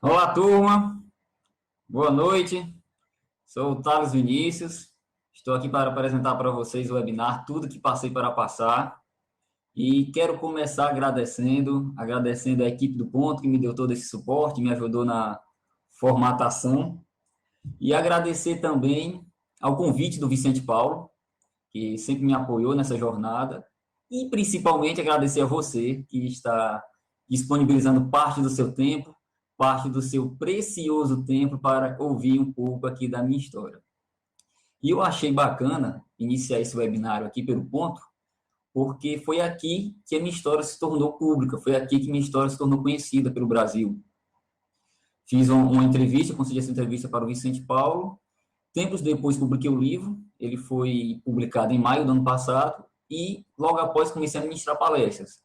Olá, turma. Boa noite. Sou o Thales Vinícius. Estou aqui para apresentar para vocês o webinar Tudo que Passei para Passar. E quero começar agradecendo a equipe do Ponto, que me deu todo esse suporte, me ajudou na formatação. E agradecer também ao convite do Vicente Paulo, que sempre me apoiou nessa jornada. E principalmente agradecer a você, que está disponibilizando parte do seu tempo, parte do seu precioso tempo para ouvir um pouco aqui da minha história. E eu achei bacana iniciar esse webinário aqui pelo Ponto, porque foi aqui que a minha história se tornou pública, foi aqui que minha história se tornou conhecida pelo Brasil. Fiz uma entrevista, consegui essa entrevista para o Vicente Paulo. Tempos depois publiquei o livro, ele foi publicado em maio do ano passado, e logo após comecei a ministrar palestras.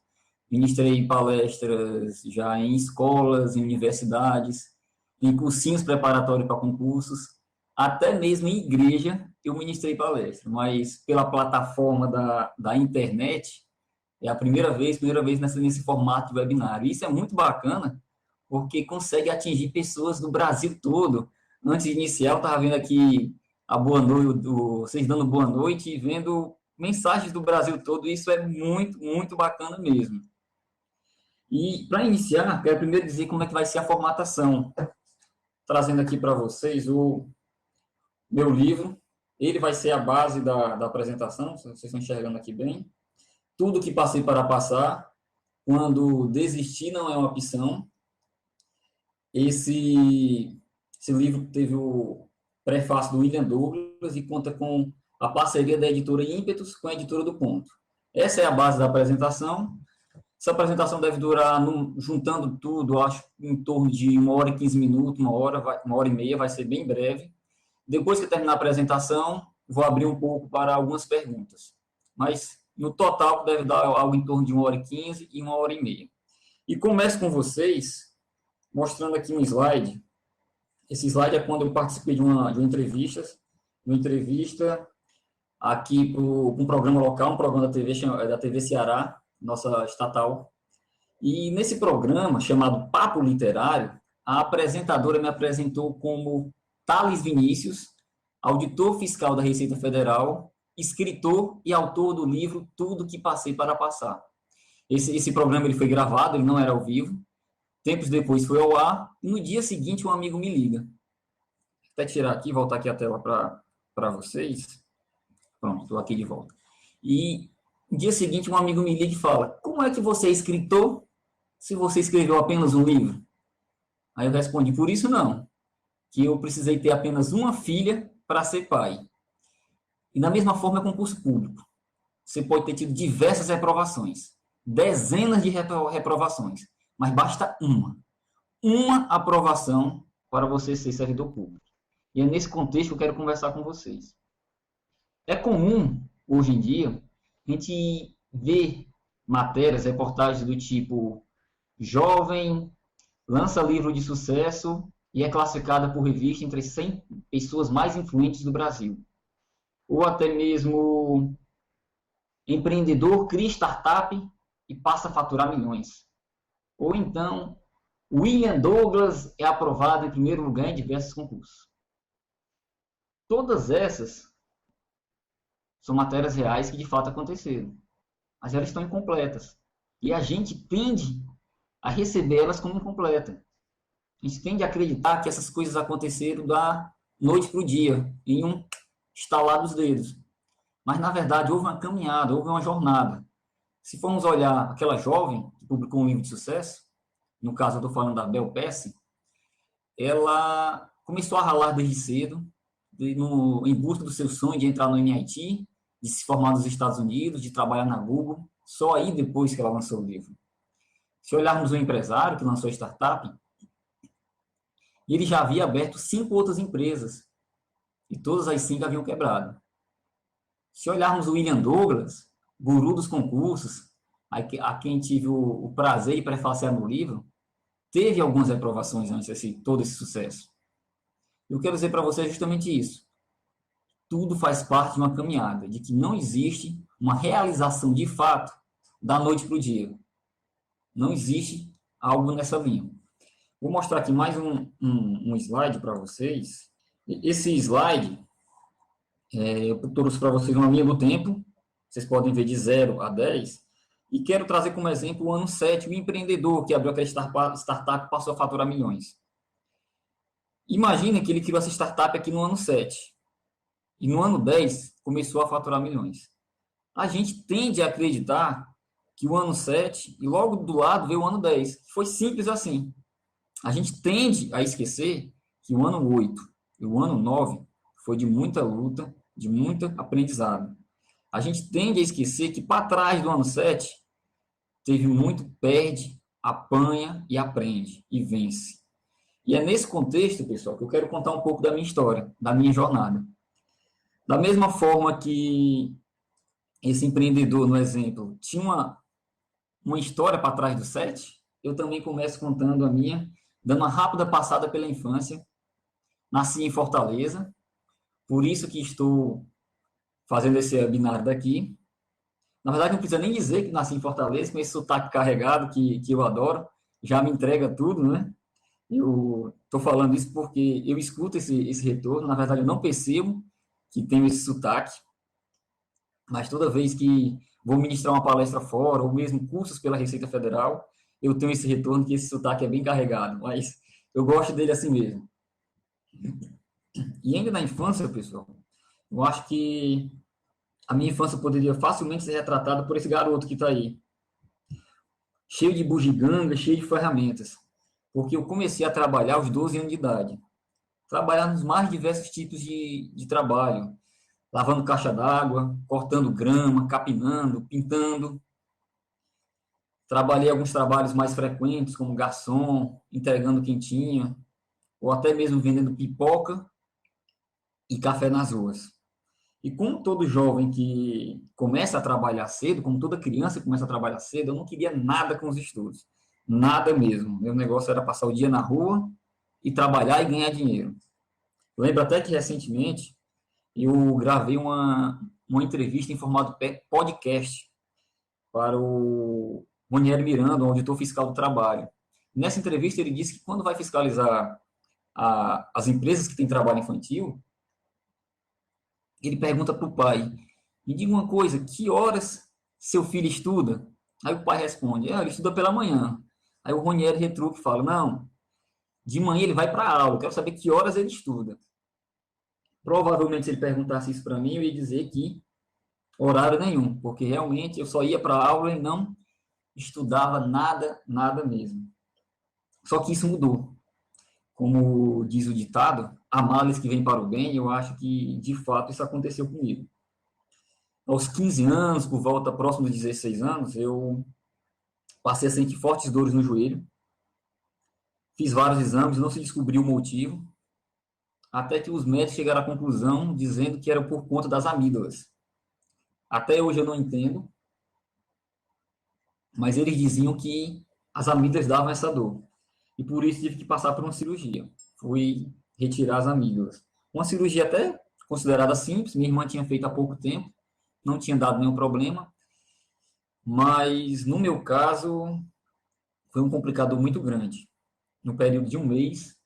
Ministrei palestras já em escolas, em universidades, em cursinhos preparatórios para concursos, até mesmo em igreja eu ministrei palestra, mas pela plataforma da internet, é a primeira vez nesse formato de webinário. Isso é muito bacana, porque consegue atingir pessoas do Brasil todo. Antes de iniciar, eu estava vendo aqui a boa noite, vocês dando boa noite e vendo mensagens do Brasil todo. Isso é muito, muito bacana mesmo. E, para iniciar, quero primeiro dizer como é que vai ser a formatação. Trazendo aqui para vocês o meu livro. Ele vai ser a base da apresentação, se vocês estão enxergando aqui bem. Tudo que passei para passar, quando desistir não é uma opção. Esse livro teve o prefácio do William Douglas e conta com a parceria da editora Ímpetus com a editora do Ponto. Essa é a base da apresentação. Essa apresentação deve durar, juntando tudo, acho, em torno de 1 hora e 15 minutos, 1 hora e meia, vai ser bem breve. Depois que terminar a apresentação, vou abrir um pouco para algumas perguntas. Mas, no total, deve dar algo em torno de 1 hora e 15 e 1 hora e meia. E começo com vocês, mostrando aqui um slide. Esse slide é quando eu participei de uma entrevista aqui para um programa local, um programa da TV Ceará, nossa estatal. E nesse programa, chamado Papo Literário, a apresentadora me apresentou como Thales Vinícius, auditor fiscal da Receita Federal, escritor e autor do livro Tudo que Passei para Passar. Esse programa ele foi gravado, ele não era ao vivo. Tempos depois foi ao ar, e no dia seguinte um amigo me liga. Vou até tirar aqui, voltar aqui a tela para vocês. Pronto, estou aqui de volta. E no dia seguinte um amigo me liga e fala: como é que você é escritor se você escreveu apenas um livro? Aí eu respondi: por isso não, que eu precisei ter apenas uma filha para ser pai. E da mesma forma é concurso público. Você pode ter tido diversas reprovações, dezenas de reprovações, mas basta uma aprovação para você ser servidor público. E é nesse contexto que eu quero conversar com vocês. É comum, hoje em dia, a gente ver matérias, reportagens do tipo: jovem lança livro de sucesso e é classificada por revista entre as 100 pessoas mais influentes do Brasil. Ou até mesmo empreendedor cria startup e passa a faturar milhões. Ou então, William Douglas é aprovado em primeiro lugar em diversos concursos. Todas essas são matérias reais que de fato aconteceram, mas elas estão incompletas. E a gente tende a receber elas como incompletas. A gente tende a acreditar que essas coisas aconteceram da noite para o dia, em um estalar dos dedos. Mas, na verdade, houve uma caminhada, houve uma jornada. Se formos olhar aquela jovem que publicou um livro de sucesso, no caso eu estou falando da Bel Pesce, ela começou a ralar desde cedo, em busca do seu sonho de entrar no MIT, de se formar nos Estados Unidos, de trabalhar na Google, só aí depois que ela lançou o livro. Se olharmos o empresário que lançou a startup, ele já havia aberto 5 outras empresas, e todas as 5 haviam quebrado. Se olharmos o William Douglas, guru dos concursos, a quem tive o prazer de prefaciar no livro, teve algumas reprovações antes de todo esse sucesso. Eu quero dizer para você justamente isso. Tudo faz parte de uma caminhada, de que não existe uma realização de fato da noite para o dia. Não existe algo nessa linha. Vou mostrar aqui mais um slide para vocês. Esse slide, eu trouxe para vocês uma linha do tempo. Vocês podem ver de 0 a 10. E quero trazer como exemplo o ano 7, o empreendedor que abriu aquela startup e passou a faturar milhões. Imagina que ele criou essa startup aqui no ano 7. E no ano 10 começou a faturar milhões. A gente tende a acreditar que o ano 7 e logo do lado veio o ano 10. Foi simples assim. A gente tende a esquecer que o ano 8 e o ano 9 foi de muita luta, de muito aprendizado. A gente tende a esquecer que para trás do ano 7 teve muito perde, apanha e aprende e vence. E é nesse contexto, pessoal, que eu quero contar um pouco da minha história, da minha jornada. Da mesma forma que esse empreendedor, no exemplo, tinha uma história para trás do 7, eu também começo contando a minha, dando uma rápida passada pela infância. Nasci em Fortaleza, por isso que estou fazendo esse webinar daqui. Na verdade, não precisa nem dizer que nasci em Fortaleza, com esse sotaque carregado que eu adoro, já me entrega tudo, né? Eu estou falando isso porque eu escuto esse retorno, na verdade eu não percebo que tenho esse sotaque, mas toda vez que vou ministrar uma palestra fora, ou mesmo cursos pela Receita Federal, eu tenho esse retorno que esse sotaque é bem carregado, mas eu gosto dele assim mesmo. E ainda na infância, pessoal, eu acho que a minha infância poderia facilmente ser retratada por esse garoto que está aí, cheio de bugiganga, cheio de ferramentas, porque eu comecei a trabalhar aos 12 anos de idade. Trabalhar nos mais diversos tipos de trabalho, lavando caixa d'água, cortando grama, capinando, pintando. Trabalhei alguns trabalhos mais frequentes, como garçom, entregando quentinha, ou até mesmo vendendo pipoca e café nas ruas. E como todo jovem que começa a trabalhar cedo, como toda criança que começa a trabalhar cedo, eu não queria nada com os estudos. Nada mesmo. Meu negócio era passar o dia na rua e trabalhar e ganhar dinheiro. Lembro até que recentemente eu gravei uma entrevista em formato podcast para o Ronieri Miranda, o auditor fiscal do trabalho. Nessa entrevista ele disse que quando vai fiscalizar as empresas que têm trabalho infantil, ele pergunta para o pai, me diga uma coisa, que horas seu filho estuda? Aí o pai responde, ele estuda pela manhã. Aí o Ronieri retruca e fala, não, de manhã ele vai para a aula, quero saber que horas ele estuda. Provavelmente, se ele perguntasse isso para mim, eu ia dizer que horário nenhum, porque realmente eu só ia para a aula e não estudava nada, nada mesmo. Só que isso mudou. Como diz o ditado, há males que vêm para o bem, eu acho que, de fato, isso aconteceu comigo. Aos 15 anos, por volta próximo dos 16 anos, eu passei a sentir fortes dores no joelho, fiz vários exames, não se descobriu o motivo, até que os médicos chegaram à conclusão dizendo que era por conta das amígdalas. Até hoje eu não entendo, mas eles diziam que as amígdalas davam essa dor. E por isso tive que passar por uma cirurgia. Fui retirar as amígdalas. Uma cirurgia até considerada simples, minha irmã tinha feito há pouco tempo, não tinha dado nenhum problema, mas no meu caso foi um complicador muito grande. No período de um mês,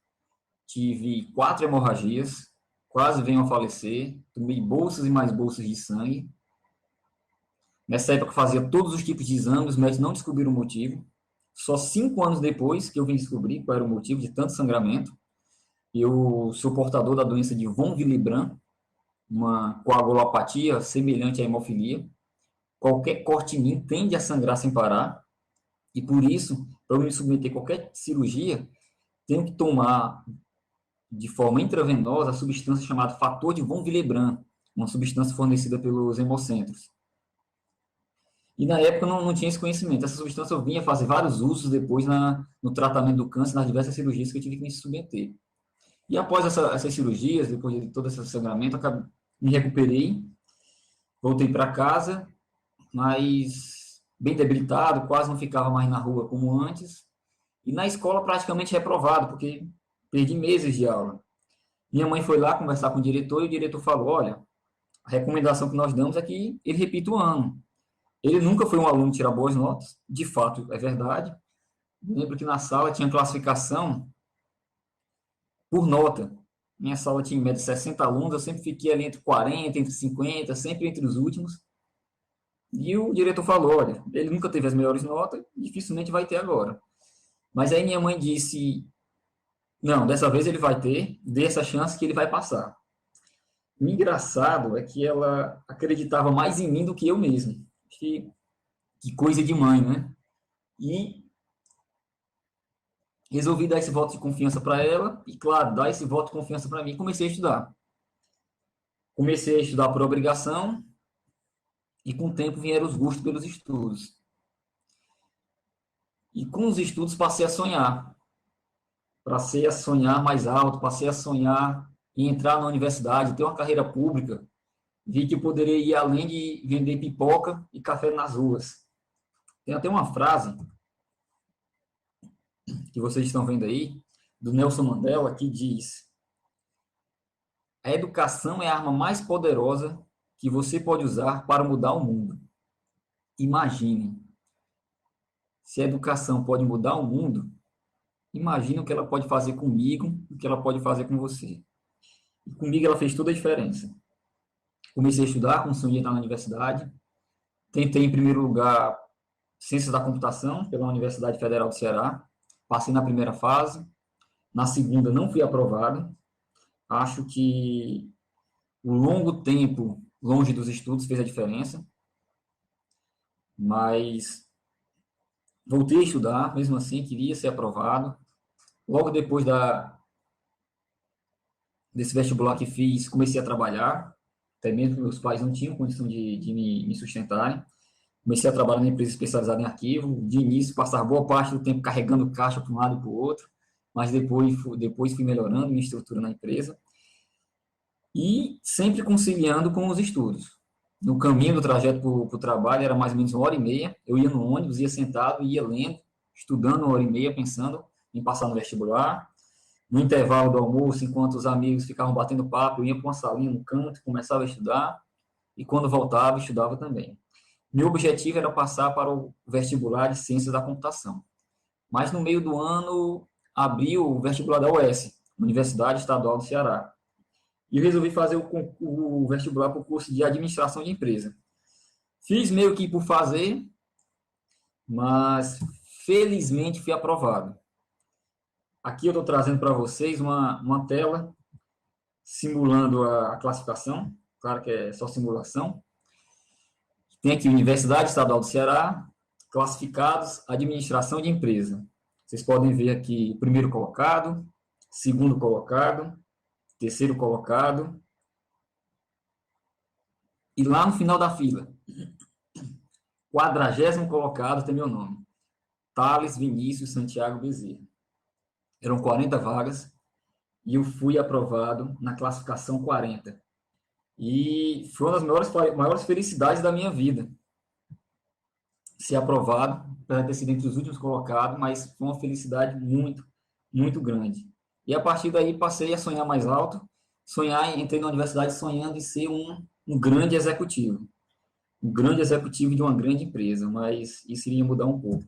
tive 4 hemorragias, quase venho a falecer, tomei bolsas e mais bolsas de sangue. Nessa época eu fazia todos os tipos de exames, os médicos não descobriram o motivo. Só 5 anos depois que eu vim descobrir qual era o motivo de tanto sangramento. Eu sou portador da doença de von Willebrand, uma coagulopatia semelhante à hemofilia. Qualquer corte em mim tende a sangrar sem parar. E por isso, para eu me submeter a qualquer cirurgia, tenho que tomar de forma intravenosa a substância chamada fator de von Willebrand, uma substância fornecida pelos hemocentros. E na época não tinha esse conhecimento. Essa substância eu vinha fazer vários usos depois no tratamento do câncer, nas diversas cirurgias que eu tive que me submeter. E após essas cirurgias, depois de todo esse sangramento, me recuperei, voltei para casa, mas bem debilitado, quase não ficava mais na rua como antes. E na escola praticamente reprovado, porque perdi meses de aula. Minha mãe foi lá conversar com o diretor e o diretor falou, olha, a recomendação que nós damos é que ele repita o ano. Ele nunca foi um aluno que tira boas notas, de fato, é verdade, Lembro que na sala tinha classificação por nota. Minha sala tinha em média 60 alunos, eu sempre fiquei ali entre 40, entre 50, sempre entre os últimos. E o diretor falou, olha, ele nunca teve as melhores notas, dificilmente vai ter agora. Mas aí minha mãe disse, não, dessa vez ele vai ter, dê essa chance que ele vai passar. O engraçado é que ela acreditava mais em mim do que eu mesmo. Que coisa de mãe, né? E resolvi dar esse voto de confiança para ela e, claro, dar esse voto de confiança para mim. Comecei a estudar. Comecei a estudar por obrigação e, com o tempo, vieram os gostos pelos estudos. E, com os estudos, passei a sonhar. Passei a sonhar mais alto, passei a sonhar em entrar na universidade, ter uma carreira pública. Vi que eu poderia ir além de vender pipoca e café nas ruas. Tem até uma frase que vocês estão vendo aí, do Nelson Mandela, que diz: a educação é a arma mais poderosa que você pode usar para mudar o mundo. Imagine, se a educação pode mudar o mundo, imagine o que ela pode fazer comigo, o que ela pode fazer com você. E comigo ela fez toda a diferença. Comecei a estudar, com o sonho de entrar na universidade. Tentei, em primeiro lugar, Ciências da Computação, pela Universidade Federal do Ceará. Passei na primeira fase. Na segunda, não fui aprovado. Acho que o longo tempo longe dos estudos fez a diferença. Mas voltei a estudar, mesmo assim, queria ser aprovado. Logo depois desse vestibular que fiz, comecei a trabalhar. Até mesmo que meus pais não tinham condição de me sustentarem. Comecei a trabalhar na empresa especializada em arquivo. De início, passava boa parte do tempo carregando caixa para um lado e para o outro, mas depois fui melhorando minha estrutura na empresa. E sempre conciliando com os estudos. No caminho do trajeto para o trabalho era mais ou menos 1h30. Eu ia no ônibus, ia sentado, ia lendo, estudando 1h30, pensando em passar no vestibular. No intervalo do almoço, enquanto os amigos ficavam batendo papo, eu ia para uma salinha no canto, começava a estudar. E quando voltava, estudava também. Meu objetivo era passar para o vestibular de Ciências da Computação. Mas no meio do ano, abriu o vestibular da UES, Universidade Estadual do Ceará. E eu resolvi fazer o vestibular para o curso de Administração de Empresa. Fiz meio que por fazer, mas felizmente fui aprovado. Aqui eu estou trazendo para vocês uma tela simulando a classificação. Claro que é só simulação. Tem aqui Universidade Estadual do Ceará, classificados, administração de empresa. Vocês podem ver aqui primeiro colocado, segundo colocado, terceiro colocado. E lá no final da fila, 40º colocado tem meu nome. Thales Vinícius Santiago Bezerra. Eram 40 vagas e eu fui aprovado na classificação 40. E foi uma das maiores felicidades da minha vida. Ser aprovado, apesar de ter sido entre os últimos colocados, mas foi uma felicidade muito, muito grande. E a partir daí passei a sonhar mais alto, entrei na universidade sonhando em ser um grande executivo. Um grande executivo de uma grande empresa, mas isso iria mudar um pouco.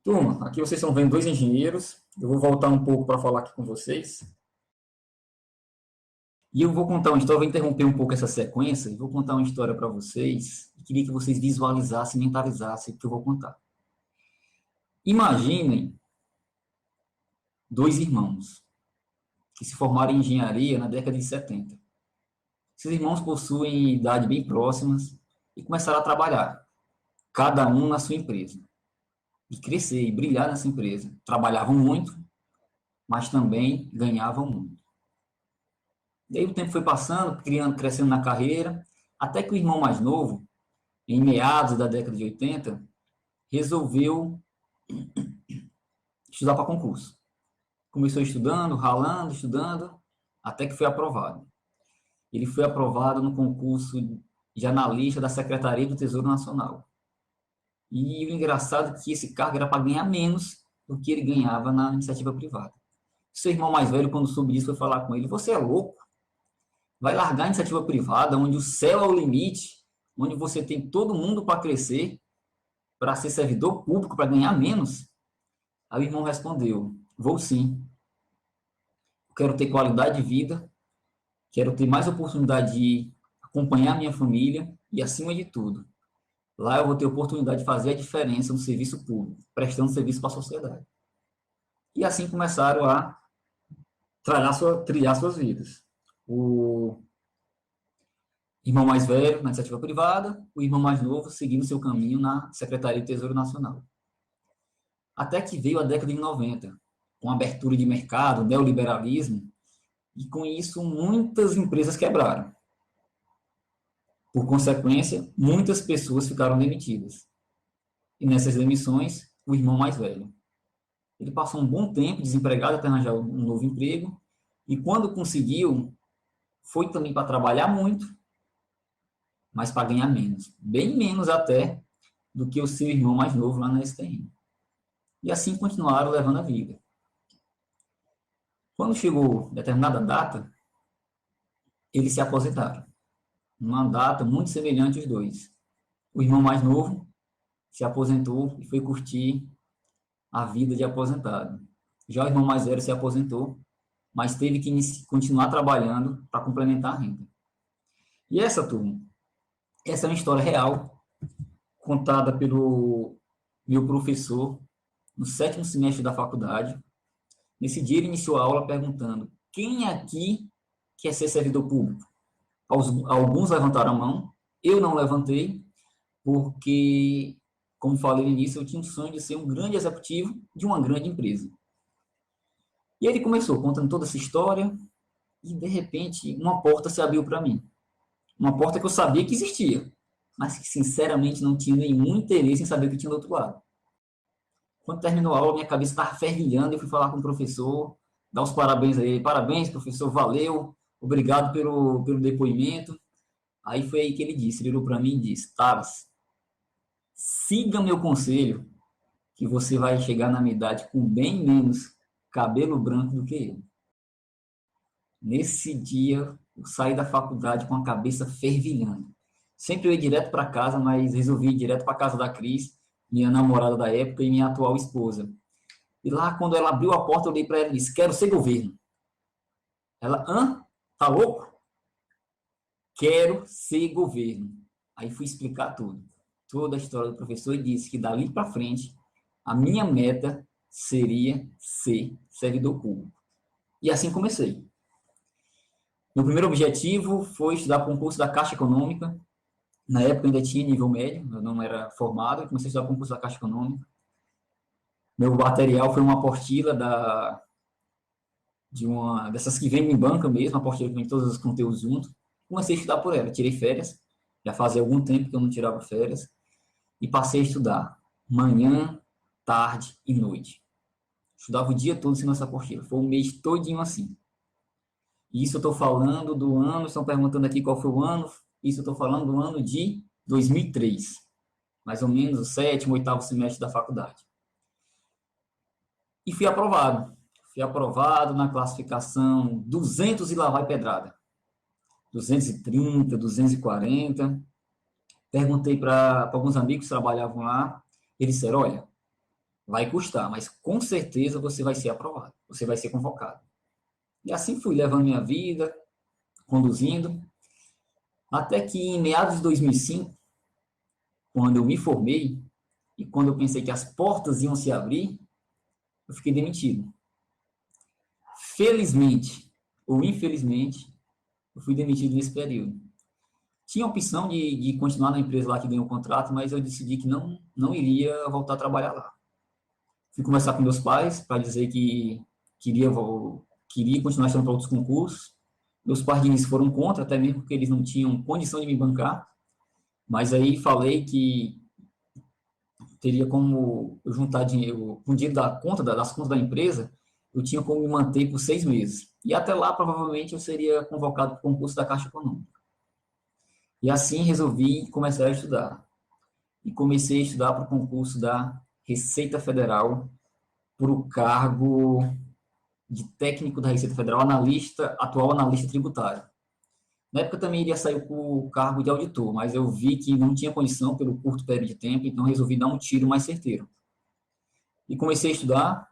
Turma, aqui vocês estão vendo 2 engenheiros. Eu vou voltar um pouco para falar aqui com vocês. E eu vou contar uma história, vou interromper um pouco essa sequência e vou contar uma história para vocês. E queria que vocês visualizassem, mentalizassem o que eu vou contar. Imaginem 2 irmãos que se formaram em engenharia na década de 70. Esses irmãos possuem idade bem próximas e começaram a trabalhar, cada um na sua empresa. E crescer e brilhar nessa empresa. Trabalhavam muito, mas também ganhavam muito. E aí o tempo foi passando, crescendo na carreira, até que o irmão mais novo, em meados da década de 80, resolveu estudar para concurso. Começou estudando, ralando, estudando, até que foi aprovado. Ele foi aprovado no concurso de analista da Secretaria do Tesouro Nacional. E o engraçado é que esse cargo era para ganhar menos do que ele ganhava na iniciativa privada. Seu irmão mais velho, quando soube disso, foi falar com ele: você é louco? Vai largar a iniciativa privada, onde o céu é o limite, onde você tem todo mundo para crescer, para ser servidor público, para ganhar menos? Aí o irmão respondeu, vou sim. Quero ter qualidade de vida, quero ter mais oportunidade de acompanhar minha família e, acima de tudo, lá eu vou ter oportunidade de fazer a diferença no serviço público, prestando serviço para a sociedade. E assim começaram a trilhar suas vidas. O irmão mais velho na iniciativa privada, o irmão mais novo seguindo seu caminho na Secretaria do Tesouro Nacional. Até que veio a década de 90, com abertura de mercado, neoliberalismo, e com isso muitas empresas quebraram. Por consequência, muitas pessoas ficaram demitidas. E nessas demissões, o irmão mais velho. Ele passou um bom tempo desempregado até arranjar um novo emprego, e quando conseguiu, foi também para trabalhar muito, mas para ganhar menos. Bem menos até do que o seu irmão mais novo lá na STM. E assim continuaram levando a vida. Quando chegou determinada data, eles se aposentaram. Uma data muito semelhante os dois. O irmão mais novo se aposentou e foi curtir a vida de aposentado. Já o irmão mais velho se aposentou, mas teve que continuar trabalhando para complementar a renda. E essa, turma, essa é uma história real, contada pelo meu professor no 7º semestre da faculdade. Nesse dia ele iniciou a aula perguntando: quem aqui quer ser servidor público? Alguns levantaram a mão, eu não levantei, porque, como falei no início, eu tinha um sonho de ser um grande executivo de uma grande empresa. E ele começou contando toda essa história, e de repente uma porta se abriu para mim. Uma porta que eu sabia que existia, mas que sinceramente não tinha nenhum interesse em saber o que tinha do outro lado. Quando terminou a aula, minha cabeça estava fervilhando, eu fui falar com o professor, dar os parabéns a ele. Parabéns, professor, valeu, obrigado pelo depoimento. Aí foi aí que ele disse, ele olhou para mim e disse: Thales, siga meu conselho, que você vai chegar na minha idade com bem menos cabelo branco do que eu. Nesse dia, eu saí da faculdade com a cabeça fervilhando. Sempre eu ia direto para casa, mas resolvi ir direto para a casa da Cris, minha namorada da época e minha atual esposa. E lá, quando ela abriu a porta, eu olhei para ela e disse: quero ser governo. Ela: hã? Tá louco? Quero ser governo. Aí fui explicar tudo. Toda a história do professor, e disse que dali para frente, a minha meta seria ser servidor público. E assim comecei. Meu primeiro objetivo foi estudar para o concurso da Caixa Econômica. Na época ainda tinha nível médio, eu não era formado, e comecei a estudar para o concurso da Caixa Econômica. Meu material foi uma apostila dessas que vem em banca mesmo, uma apostila que vem todos os conteúdos juntos. Comecei a estudar por ela, tirei férias, já fazia algum tempo que eu não tirava férias, e passei a estudar manhã, tarde e noite. Estudava o dia todo ensinando essa apostila, foi um mês todinho assim. Isso eu estou falando do ano, estão perguntando aqui qual foi o ano, isso eu estou falando do ano de 2003, mais ou menos o 7º, 8º semestre da faculdade. E fui aprovado. Fui aprovado na classificação 200 e lá vai pedrada. 230, 240. Perguntei para alguns amigos que trabalhavam lá, eles disseram: olha, vai custar, mas com certeza você vai ser aprovado, você vai ser convocado. E assim fui levando minha vida, conduzindo, até que em meados de 2005, quando eu me formei, e quando eu pensei que as portas iam se abrir, eu fiquei demitido. Felizmente, ou infelizmente, eu fui demitido nesse período. Tinha a opção de continuar na empresa lá que ganhou o contrato, mas eu decidi que não iria voltar a trabalhar lá. Fui conversar com meus pais para dizer que queria continuar estudando para outros concursos. Meus pais de início foram contra, até mesmo porque eles não tinham condição de me bancar. Mas aí falei que teria como eu juntar dinheiro, com dinheiro das contas da empresa, eu tinha como me manter por 6 meses. E até lá, provavelmente, eu seria convocado para o concurso da Caixa Econômica. E assim resolvi começar a estudar. E comecei a estudar para o concurso da Receita Federal, para o cargo de técnico da Receita Federal, atual analista tributário. Na época também iria sair com o cargo de auditor, mas eu vi que não tinha condição pelo curto período de tempo, então resolvi dar um tiro mais certeiro. E comecei a estudar,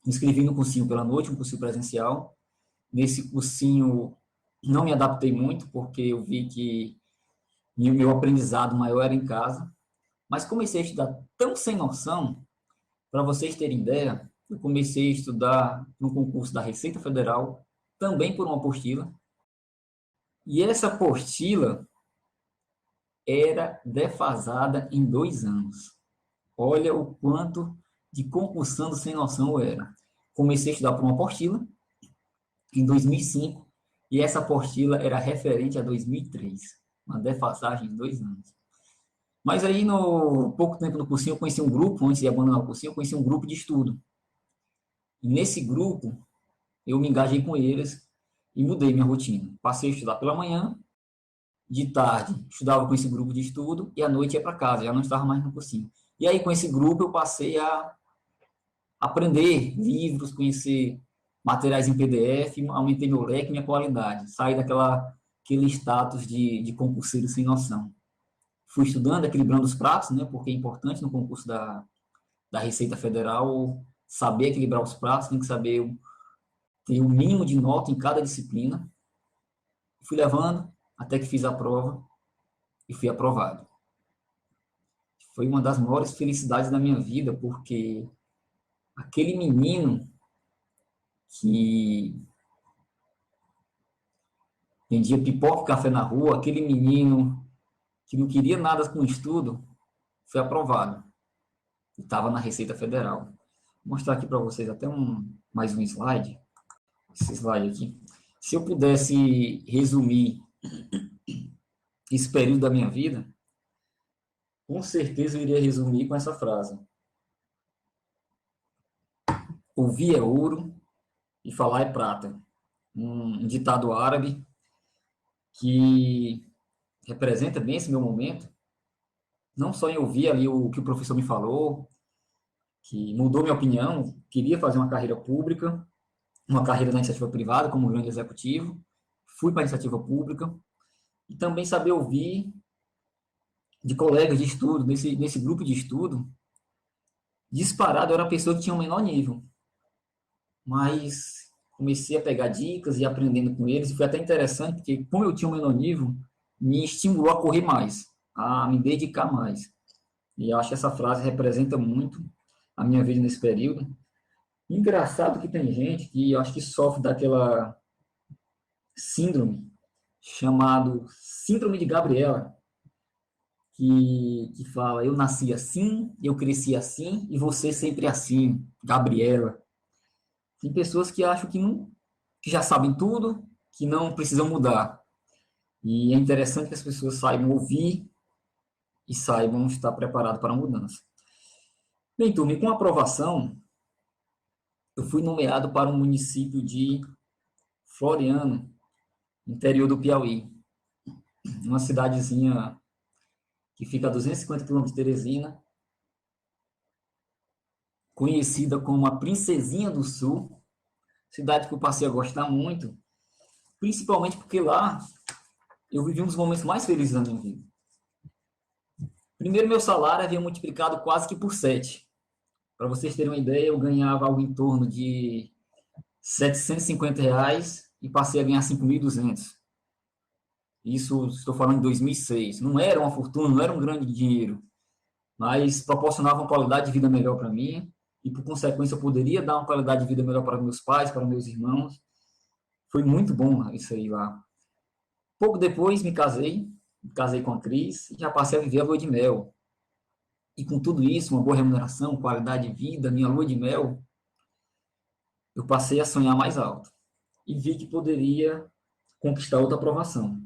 me inscrevi no cursinho pela noite, um cursinho presencial. Nesse cursinho não me adaptei muito, porque eu vi que meu aprendizado maior era em casa, mas comecei a estudar tão sem noção, para vocês terem ideia, eu comecei a estudar no concurso da Receita Federal, também por uma apostila, e essa apostila era defasada em 2 anos. Olha o quanto de concursando sem noção eu era. Comecei a estudar por uma apostila em 2005 e essa apostila era referente a 2003. Uma defasagem de 2 anos. Mas aí, no pouco tempo no cursinho, eu conheci um grupo, antes de abandonar o cursinho, eu conheci um grupo de estudo. E nesse grupo, eu me engajei com eles e mudei minha rotina. Passei a estudar pela manhã, de tarde estudava com esse grupo de estudo e à noite ia para casa, já não estava mais no cursinho. E aí, com esse grupo, eu passei a aprender livros, conhecer materiais em PDF, aumentei meu leque, minha qualidade, saí aquele status de concurseiro sem noção. Fui estudando, equilibrando os pratos, né, porque é importante no concurso da Receita Federal saber equilibrar os pratos, tem que saber ter o mínimo de nota em cada disciplina. Fui levando até que fiz a prova e fui aprovado. Foi uma das maiores felicidades da minha vida, porque aquele menino que vendia pipoca e café na rua, aquele menino que não queria nada com estudo, foi aprovado. E estava na Receita Federal. Vou mostrar aqui para vocês até mais um slide. Esse slide aqui. Se eu pudesse resumir esse período da minha vida, com certeza eu iria resumir com essa frase. Ouvir é ouro e falar é prata. Um ditado árabe que representa bem esse meu momento. Não só em ouvir ali o que o professor me falou, que mudou minha opinião, queria fazer uma carreira pública, uma carreira na iniciativa privada como grande executivo, fui para a iniciativa pública, e também saber ouvir de colegas de estudo, nesse grupo de estudo, disparado, eu era a pessoa que tinha o menor nível, mas comecei a pegar dicas e aprendendo com eles, e foi até interessante, porque como eu tinha o menor nível, me estimulou a correr mais, a me dedicar mais. E eu acho que essa frase representa muito a minha vida nesse período. Engraçado que tem gente que eu acho que sofre daquela síndrome chamado Síndrome de Gabriela, que fala, eu nasci assim, eu cresci assim, e você sempre assim, Gabriela. Tem pessoas que acham que já sabem tudo, que não precisam mudar. E é interessante que as pessoas saibam ouvir e saibam estar preparados para a mudança. Bem, turma, e com a aprovação, eu fui nomeado para um município de Floriano, interior do Piauí. Uma cidadezinha que fica a 250 quilômetros de Teresina, conhecida como a Princesinha do Sul, cidade que eu passei a gostar muito, principalmente porque lá eu vivi um dos momentos mais felizes da minha vida. Primeiro, meu salário havia multiplicado quase que por 7. Para vocês terem uma ideia, eu ganhava algo em torno de R$ 750 e passei a ganhar 5.200. Isso estou falando de 2006. Não era uma fortuna, não era um grande dinheiro, mas proporcionava uma qualidade de vida melhor para mim e, por consequência, eu poderia dar uma qualidade de vida melhor para meus pais, para meus irmãos. Foi muito bom isso aí lá. Pouco depois me casei com a Cris e já passei a viver a lua de mel. E com tudo isso, uma boa remuneração, qualidade de vida, minha lua de mel, eu passei a sonhar mais alto. E vi que poderia conquistar outra aprovação.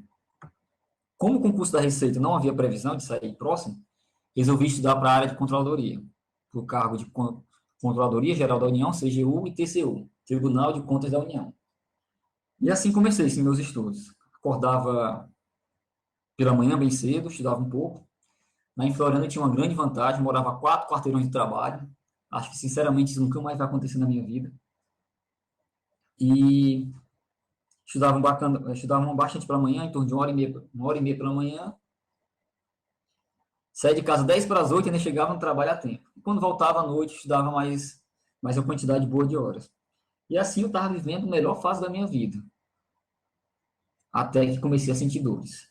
Como o concurso da Receita não havia previsão de sair próximo, resolvi estudar para a área de controladoria, para o cargo de Controladoria Geral da União, CGU e TCU, Tribunal de Contas da União. E assim comecei sim, meus estudos. Acordava pela manhã bem cedo, estudava um pouco. Lá em Floriano tinha uma grande vantagem, morava a 4 quarteirões de trabalho. Acho que, sinceramente, isso nunca mais vai acontecer na minha vida. E estudavam bastante pela manhã, em torno de uma hora e meia pela manhã. Saía de casa 10 para as 8 e ainda chegava no trabalho a tempo. E quando voltava à noite, estudava mais uma quantidade boa de horas. E assim eu estava vivendo a melhor fase da minha vida. Até que comecei a sentir dores.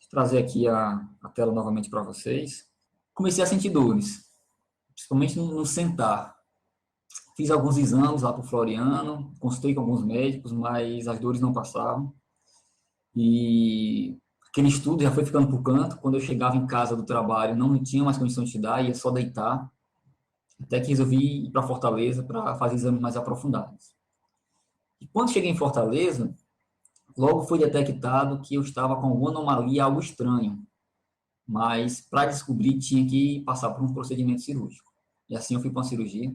Vou trazer aqui a tela novamente para vocês. Comecei a sentir dores, principalmente no sentar. Fiz alguns exames lá para o Floriano, consultei com alguns médicos, mas as dores não passavam. E aquele estudo já foi ficando por canto. Quando eu chegava em casa do trabalho, não tinha mais condição de estudar, ia só deitar. Até que resolvi ir para Fortaleza para fazer exames mais aprofundados. E quando cheguei em Fortaleza, logo foi detectado que eu estava com alguma anomalia, algo estranho. Mas para descobrir tinha que passar por um procedimento cirúrgico. E assim eu fui para uma cirurgia.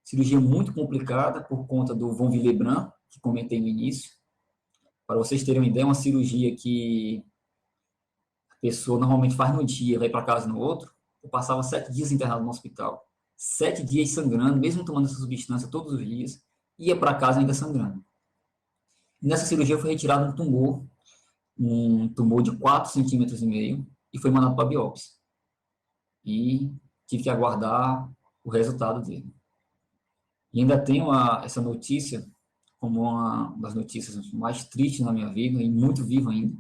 Cirurgia muito complicada por conta do von Willebrand, que comentei no início. Para vocês terem uma ideia, uma cirurgia que a pessoa normalmente faz no dia, vai para casa no outro. Eu passava 7 dias internado no hospital. 7 dias sangrando, mesmo tomando essa substância todos os dias, ia para casa ainda sangrando. E nessa cirurgia foi retirado um tumor de 4,5 cm, e foi mandado para biópsia. E tive que aguardar o resultado dele. E ainda tenho essa notícia como uma das notícias mais tristes na minha vida, e muito vivo ainda.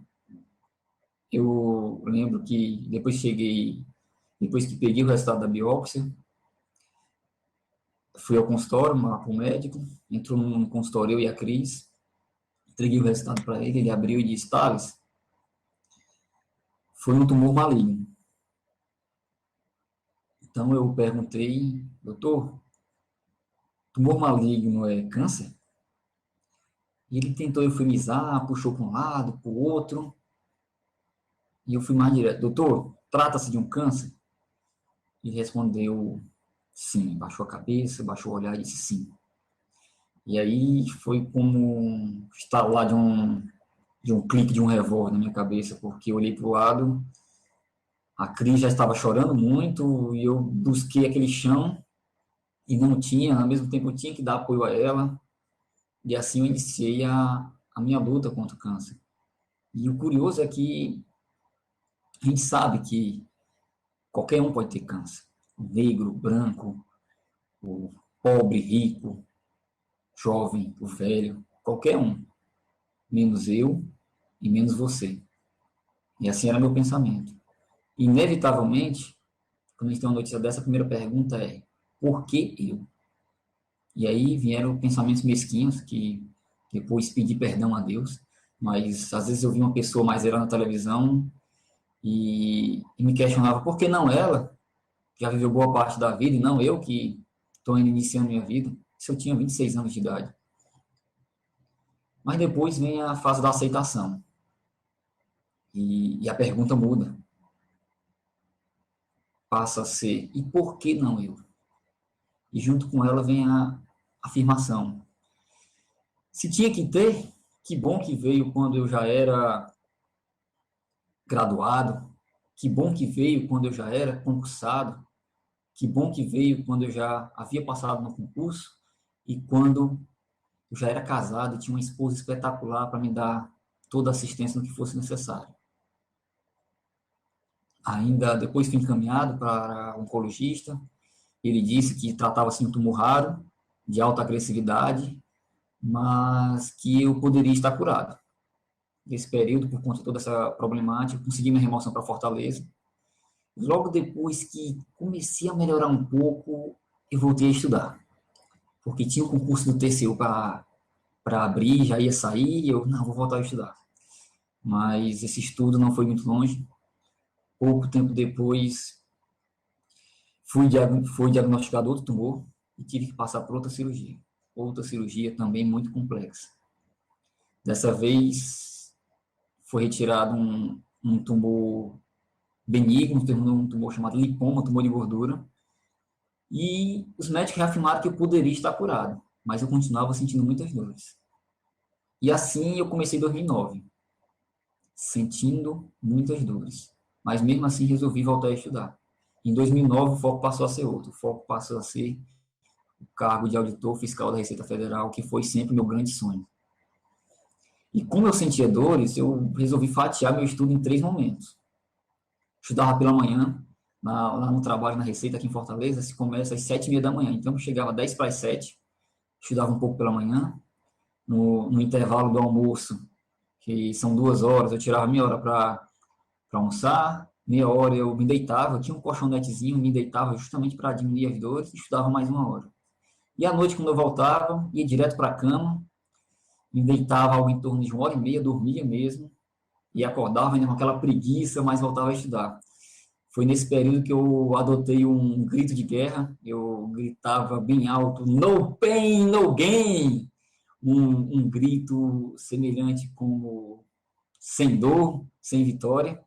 Eu lembro que depois que peguei o resultado da biópsia, fui ao consultório, para o médico, entrou no consultório eu e a Cris, entreguei o resultado para ele, ele abriu e disse: Thales, foi um tumor maligno. Então eu perguntei: doutor, tumor maligno é câncer? E ele tentou eufemizar, puxou para um lado, para o outro, e eu fui mais direto: doutor, trata-se de um câncer? Ele respondeu sim, baixou a cabeça, baixou o olhar e disse sim. E aí foi como estalar de um clique de um revólver na minha cabeça, porque eu olhei para o lado, a Cris já estava chorando muito, e eu busquei aquele chão, e não tinha, ao mesmo tempo eu tinha que dar apoio a ela, e assim eu iniciei a minha luta contra o câncer. E o curioso é que a gente sabe que qualquer um pode ter câncer. O negro, o branco, o pobre, rico, jovem, o velho, qualquer um. Menos eu e menos você. E assim era meu pensamento. Inevitavelmente, quando a gente tem uma notícia dessa, a primeira pergunta é: por que eu? E aí vieram pensamentos mesquinhos que depois pedi perdão a Deus, mas às vezes eu vi uma pessoa mais velha na televisão e me questionava por que não ela, que já viveu boa parte da vida, e não eu que estou iniciando minha vida, se eu tinha 26 anos de idade. Mas depois vem a fase da aceitação. E a pergunta muda. Passa a ser: e por que não eu? E junto com ela vem a afirmação: se tinha que ter, que bom que veio quando eu já era graduado, que bom que veio quando eu já era concursado, que bom que veio quando eu já havia passado no concurso e quando eu já era casado e tinha uma esposa espetacular para me dar toda a assistência no que fosse necessário. Ainda depois fui encaminhado para o oncologista. Ele disse que tratava-se de um tumor raro, de alta agressividade, mas que eu poderia estar curado. Nesse período, por conta de toda essa problemática, consegui minha remoção para Fortaleza. Logo depois que comecei a melhorar um pouco, eu voltei a estudar. Porque tinha o concurso do TCU para abrir, já ia sair, e eu, não, vou voltar a estudar. Mas esse estudo não foi muito longe. Pouco tempo depois, fui diagnosticado outro tumor e tive que passar por outra cirurgia. Outra cirurgia também muito complexa. Dessa vez, foi retirado um tumor benigno, um tumor chamado lipoma, tumor de gordura, e os médicos afirmaram que eu poderia estar curado, mas eu continuava sentindo muitas dores. E assim eu comecei em 2009, sentindo muitas dores, mas mesmo assim resolvi voltar a estudar. Em 2009 o foco passou a ser outro, o foco passou a ser o cargo de auditor fiscal da Receita Federal, que foi sempre meu grande sonho. E como eu sentia dores, eu resolvi fatiar meu estudo em 3 momentos. Estudava pela manhã, lá no trabalho, na Receita, aqui em Fortaleza, se começa às 7h30 da manhã. Então, eu chegava 10 para as 7, estudava um pouco pela manhã. No intervalo do almoço, que são 2 horas, eu tirava meia hora para almoçar, meia hora eu me deitava, eu tinha um colchonetezinho, me deitava justamente para diminuir as dores e estudava mais 1 hora. E à noite, quando eu voltava, ia direto para a cama, me deitava algo em torno de 1 hora e meia, dormia mesmo, e acordava ainda com aquela preguiça, mas voltava a estudar. Foi nesse período que eu adotei um grito de guerra, eu gritava bem alto, no pain, no gain, um grito semelhante como sem dor, sem vitória.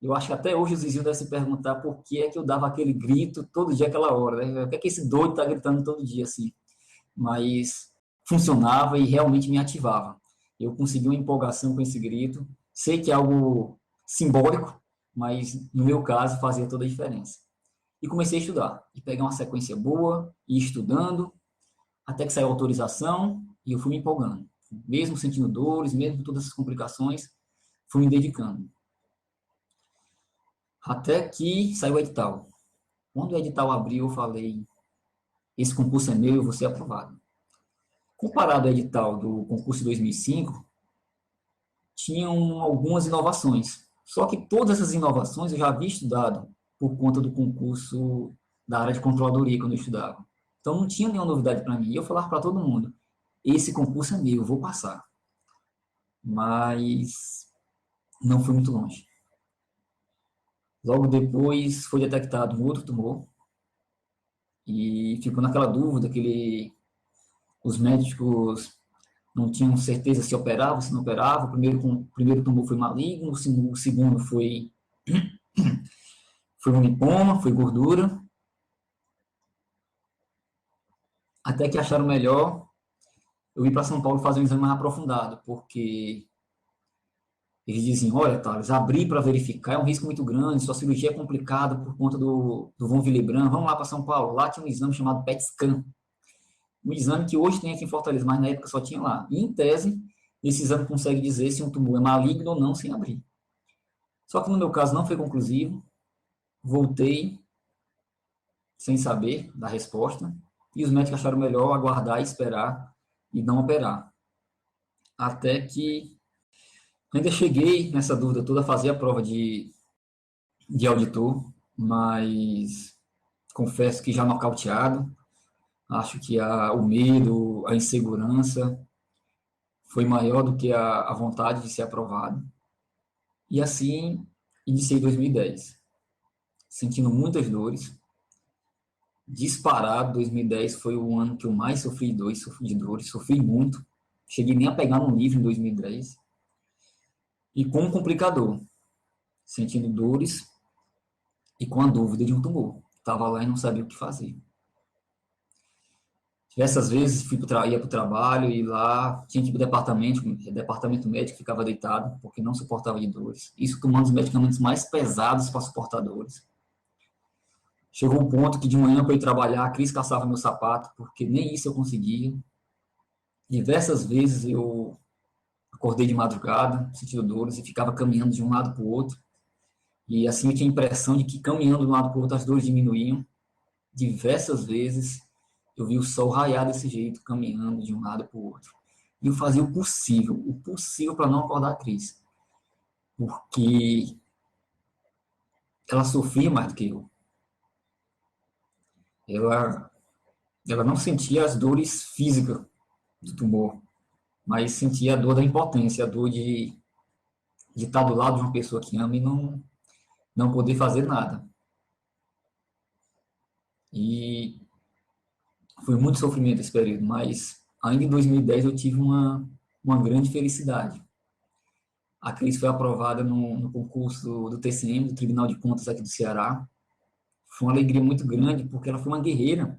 Eu acho que até hoje os vizinhos devem se perguntar por que é que eu dava aquele grito todo dia, aquela hora, né? Por que é que esse doido está gritando todo dia assim? Mas funcionava e realmente me ativava. Eu consegui uma empolgação com esse grito. Sei que é algo simbólico, mas no meu caso fazia toda a diferença. E comecei a estudar, e pegar uma sequência boa, e estudando, até que saiu a autorização, e eu fui me empolgando. Mesmo sentindo dores, mesmo com todas essas complicações, fui me dedicando. Até que saiu o edital. Quando o edital abriu, eu falei, esse concurso é meu, eu vou ser aprovado. Comparado ao edital do concurso de 2005, tinham algumas inovações. Só que todas essas inovações eu já havia estudado por conta do concurso da área de controladoria quando eu estudava. Então não tinha nenhuma novidade para mim. E eu falava para todo mundo, esse concurso é meu, eu vou passar. Mas não fui muito longe. Logo depois foi detectado um outro tumor e ficou naquela dúvida que os médicos não tinham certeza se operava, se não operava. O primeiro tumor foi maligno, o segundo foi um lipoma, foi gordura. Até que acharam melhor eu ir para São Paulo fazer um exame mais aprofundado, porque eles diziam, olha, Thales, abrir para verificar é um risco muito grande, sua cirurgia é complicada por conta do von Willebrand, vamos lá para São Paulo. Lá tinha um exame chamado PET scan, um exame que hoje tem aqui em Fortaleza, mas na época só tinha lá. E, em tese, esse exame consegue dizer se um tumor é maligno ou não sem abrir. Só que no meu caso não foi conclusivo, voltei sem saber da resposta, e os médicos acharam melhor aguardar e esperar e não operar. Até que ainda cheguei nessa dúvida toda a fazer a prova de auditor, mas confesso que já nocauteado. Acho que o medo, a insegurança foi maior do que a vontade de ser aprovado. E assim, iniciei 2010, sentindo muitas dores. Disparado, 2010 foi o ano que eu mais sofri de dores, sofri muito. Cheguei nem a pegar no livro em 2010. E com um complicador, sentindo dores e com a dúvida de um tumor. Estava lá e não sabia o que fazer. Diversas vezes ia para o trabalho e lá tinha que ir para o departamento médico, ficava deitado porque não suportava de dores. Isso tomando os medicamentos mais pesados para suportar dores. Chegou um ponto que de manhã para ir trabalhar, a Cris caçava meu sapato, porque nem isso eu conseguia. Diversas vezes eu acordei de madrugada, sentindo dores, e ficava caminhando de um lado para o outro. E assim eu tinha a impressão de que caminhando de um lado para o outro as dores diminuíam. Diversas vezes eu vi o sol raiar desse jeito, caminhando de um lado para o outro. E eu fazia o possível para não acordar a Cris. Porque ela sofria mais do que eu. Ela não sentia as dores físicas do tumor, mas sentia a dor da impotência, a dor de estar do lado de uma pessoa que ama e não poder fazer nada. E foi muito sofrimento esse período, mas ainda em 2010 eu tive uma grande felicidade. A Cris foi aprovada no concurso do TCM, do Tribunal de Contas aqui do Ceará. Foi uma alegria muito grande, porque ela foi uma guerreira.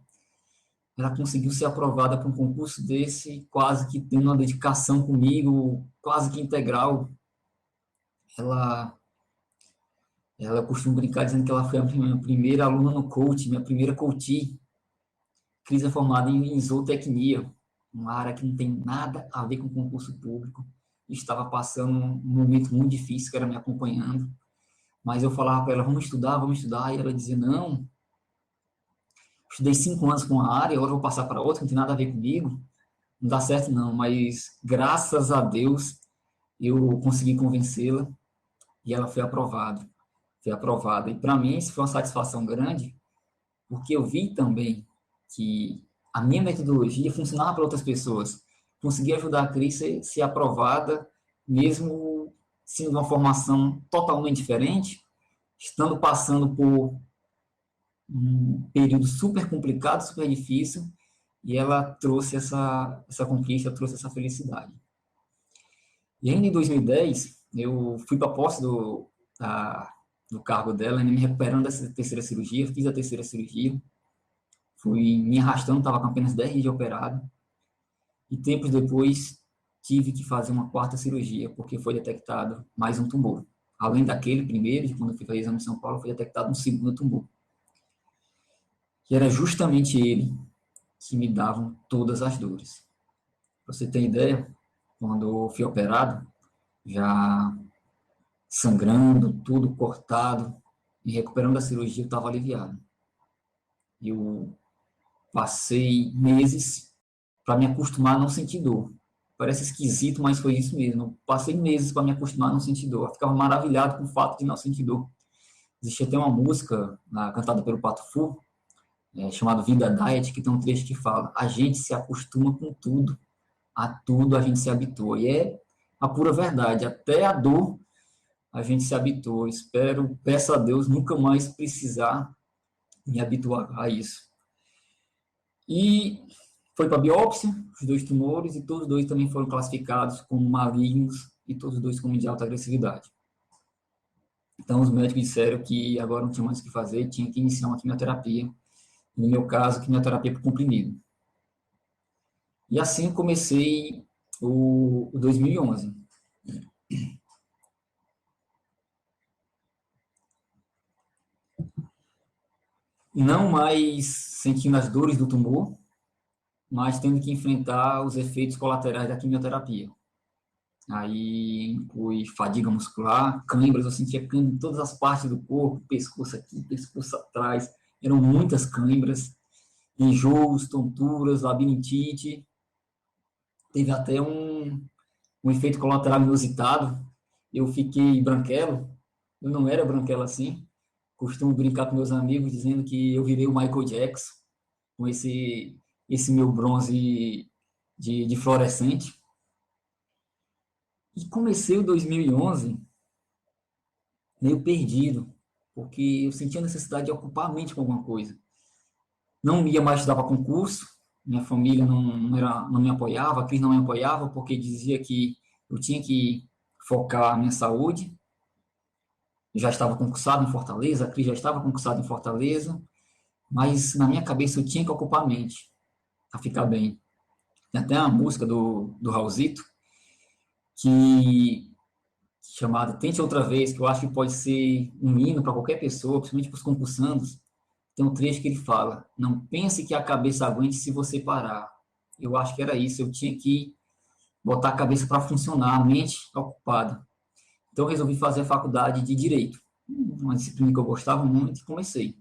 Ela conseguiu ser aprovada para um concurso desse, quase que tendo uma dedicação comigo, quase que integral. Ela costuma brincar dizendo que ela foi a minha primeira aluna no coach, minha primeira coachee. Cris é formada em zootecnia, uma área que não tem nada a ver com concurso público, estava passando um momento muito difícil, que era me acompanhando. Mas eu falava para ela, vamos estudar. E ela dizia, não, estudei 5 anos com uma área, agora eu vou passar para outra, não tem nada a ver comigo. Não dá certo não, mas graças a Deus eu consegui convencê-la e ela foi aprovada. Foi aprovada. E para mim isso foi uma satisfação grande, porque eu vi também que a minha metodologia funcionava para outras pessoas. Consegui ajudar a Cris a ser aprovada, mesmo sendo uma formação totalmente diferente, estando passando por um período super complicado, super difícil, e ela trouxe essa conquista, trouxe essa felicidade. E ainda em 2010, eu fui para a posse do cargo dela, me recuperando dessa terceira cirurgia, fiz a terceira cirurgia, fui me arrastando, estava com apenas 10 dias de operado, e tempos depois tive que fazer uma quarta cirurgia, porque foi detectado mais um tumor. Além daquele primeiro, de quando eu fui fazer exame em São Paulo, foi detectado um segundo tumor. Que era justamente ele que me dava todas as dores. Para você ter ideia, quando eu fui operado, já sangrando, tudo cortado, me recuperando da cirurgia, eu estava aliviado. Eu passei meses para me acostumar a não sentir dor. Parece esquisito, mas foi isso mesmo. Eu passei meses para me acostumar a não sentir dor. Eu ficava maravilhado com o fato de não sentir dor. Existia até uma música cantada pelo Pato Fu, chamada Vida Diet, que tem um trecho que fala: a gente se acostuma com tudo, a tudo a gente se habitua. E é a pura verdade, até a dor a gente se habitua. Espero, peço a Deus nunca mais precisar me habituar a isso. E foi para a biópsia, os 2 tumores, e todos os 2 também foram classificados como malignos, e todos os 2 como de alta agressividade. Então, os médicos disseram que agora não tinha mais o que fazer, tinha que iniciar uma quimioterapia. No meu caso, quimioterapia por comprimido. E assim comecei o 2011. Não mais sentindo as dores do tumor, mas tendo que enfrentar os efeitos colaterais da quimioterapia. Aí inclui fadiga muscular, câimbras, eu sentia câimbra em todas as partes do corpo, pescoço aqui, pescoço atrás, eram muitas câimbras, enjoos, tonturas, labirintite, teve até um efeito colateral inusitado, eu fiquei branquelo, eu não era branquelo assim, costumo brincar com meus amigos dizendo que eu virei o Michael Jackson, com esse meu bronze de fluorescente. E comecei o 2011 meio perdido, porque eu sentia a necessidade de ocupar a mente com alguma coisa. Não ia mais estudar para concurso, minha família não me apoiava, a Cris não me apoiava, porque dizia que eu tinha que focar a minha saúde. Eu já estava concursado em Fortaleza, a Cris já estava concursada em Fortaleza, mas na minha cabeça eu tinha que ocupar a mente, para ficar bem. Tem até uma música do Raulzito, que chamada Tente Outra Vez, que eu acho que pode ser um hino para qualquer pessoa, principalmente para os concursandos. Tem um trecho que ele fala: não pense que a cabeça aguente se você parar. Eu acho que era isso, eu tinha que botar a cabeça para funcionar, a mente ocupada. Então eu resolvi fazer a faculdade de Direito, uma disciplina que eu gostava muito, e comecei.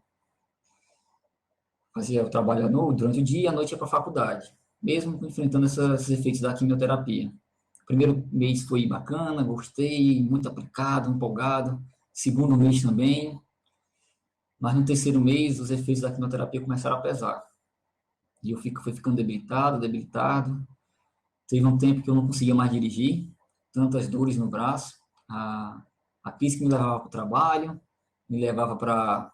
Fazia o trabalho durante o dia, à noite ia para a faculdade, mesmo enfrentando esses efeitos da quimioterapia. O primeiro mês foi bacana, gostei, muito aplicado, empolgado. Segundo mês também. Mas no terceiro mês, os efeitos da quimioterapia começaram a pesar. E eu fui ficando debilitado, debilitado. Teve um tempo que eu não conseguia mais dirigir, tantas dores no braço. A Cris que me levava para o trabalho, me levava para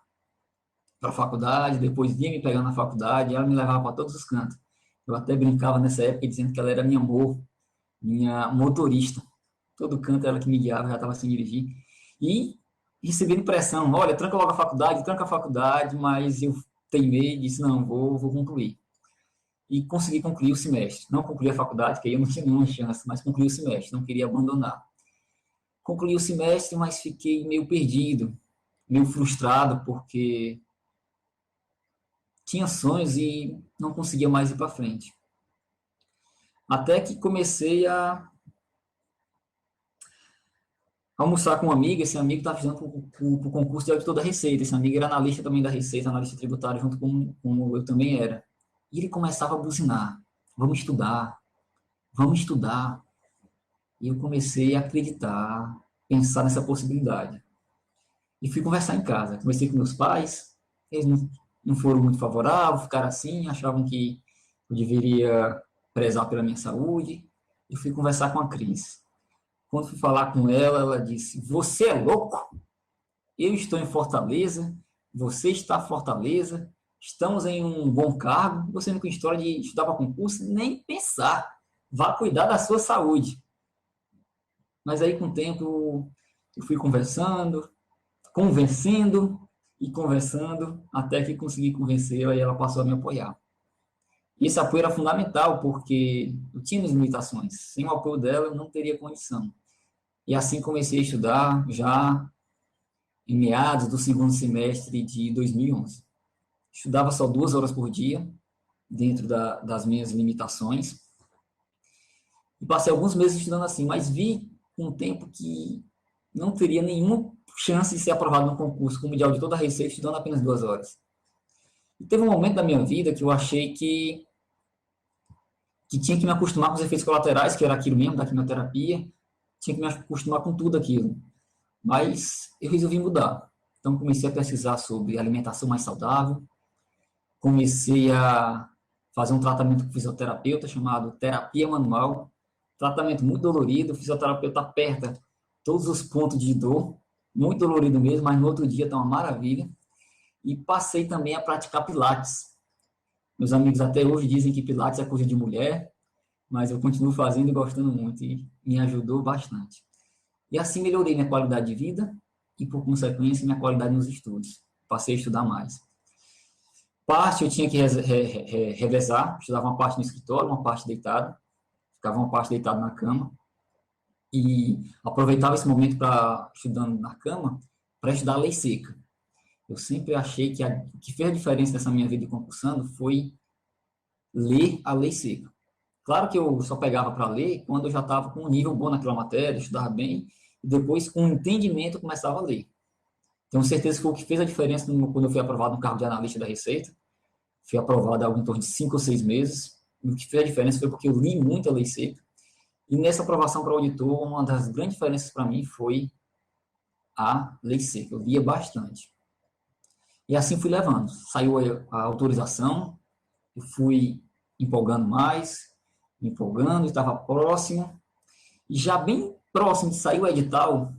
a faculdade, depois vinha me pegar na faculdade, ela me levava para todos os cantos. Eu até brincava nessa época dizendo que ela era minha amor, minha motorista. Todo canto ela que me guiava, já estava sem dirigir. E recebendo pressão, olha, tranca a faculdade, mas eu teimei e disse, não, vou concluir. E consegui concluir o semestre. Não concluí a faculdade, que aí eu não tinha nenhuma chance, mas concluí o semestre, não queria abandonar. Concluí o semestre, mas fiquei meio perdido, meio frustrado, porque tinha sonhos e não conseguia mais ir para frente. Até que comecei almoçar com um amigo, esse amigo estava estudando para o concurso de auditor da Receita, esse amigo era analista também da Receita, analista tributário, junto com como eu também era. E ele começava a buzinar, vamos estudar, vamos estudar. E eu comecei a acreditar, pensar nessa possibilidade. E fui conversar em casa. Conversei com meus pais, eles não foram muito favoráveis, ficaram assim, achavam que eu deveria prezar pela minha saúde. E fui conversar com a Cris. Quando fui falar com ela, ela disse: Você é louco? Eu estou em Fortaleza, você está em Fortaleza, estamos em um bom cargo, você não tem história de estudar para concurso, nem pensar. Vá cuidar da sua saúde. Mas aí, com o tempo, eu fui conversando, convencendo e conversando, até que consegui convencê-la e ela passou a me apoiar. E esse apoio era fundamental, porque eu tinha minhas limitações. Sem o apoio dela, eu não teria condição. E assim comecei a estudar, já em meados do segundo semestre de 2011. Estudava só 2 horas por dia, dentro das minhas limitações. E passei alguns meses estudando assim, mas vi com o tempo que não teria nenhuma chance de ser aprovado no concurso como de auditor da Receita estudando apenas 2 horas. E teve um momento da minha vida que eu achei que tinha que me acostumar com os efeitos colaterais, que era aquilo mesmo, da quimioterapia, tinha que me acostumar com tudo aquilo. Mas eu resolvi mudar. Então comecei a pesquisar sobre alimentação mais saudável, comecei a fazer um tratamento com fisioterapeuta chamado terapia manual, tratamento muito dolorido, o fisioterapeuta aperta todos os pontos de dor, muito dolorido mesmo, mas no outro dia está uma maravilha. E passei também a praticar pilates. Meus amigos até hoje dizem que pilates é coisa de mulher, mas eu continuo fazendo e gostando muito, e me ajudou bastante. E assim melhorei minha qualidade de vida e, por consequência, minha qualidade nos estudos. Passei a estudar mais. Parte eu tinha que revezar, estudava uma parte no escritório, uma parte deitado, ficava uma parte deitado na cama, e aproveitava esse momento para estudando na cama para estudar a lei seca. Eu sempre achei que o que fez a diferença nessa minha vida de concursando foi ler a lei seca. Claro que eu só pegava para ler quando eu já estava com um nível bom naquela matéria, estudava bem, e depois, com entendimento, eu começava a ler. Tenho certeza que foi o que fez a diferença quando eu fui aprovado no cargo de analista da Receita. Fui aprovado há algo em torno de 5 ou 6 meses. E o que fez a diferença foi porque eu li muito a lei seca. E nessa aprovação para auditor, uma das grandes diferenças para mim foi a lei seca. Eu lia bastante. E assim fui levando. Saiu a autorização, eu fui empolgando mais, me empolgando, estava próximo. E já bem próximo de sair o edital,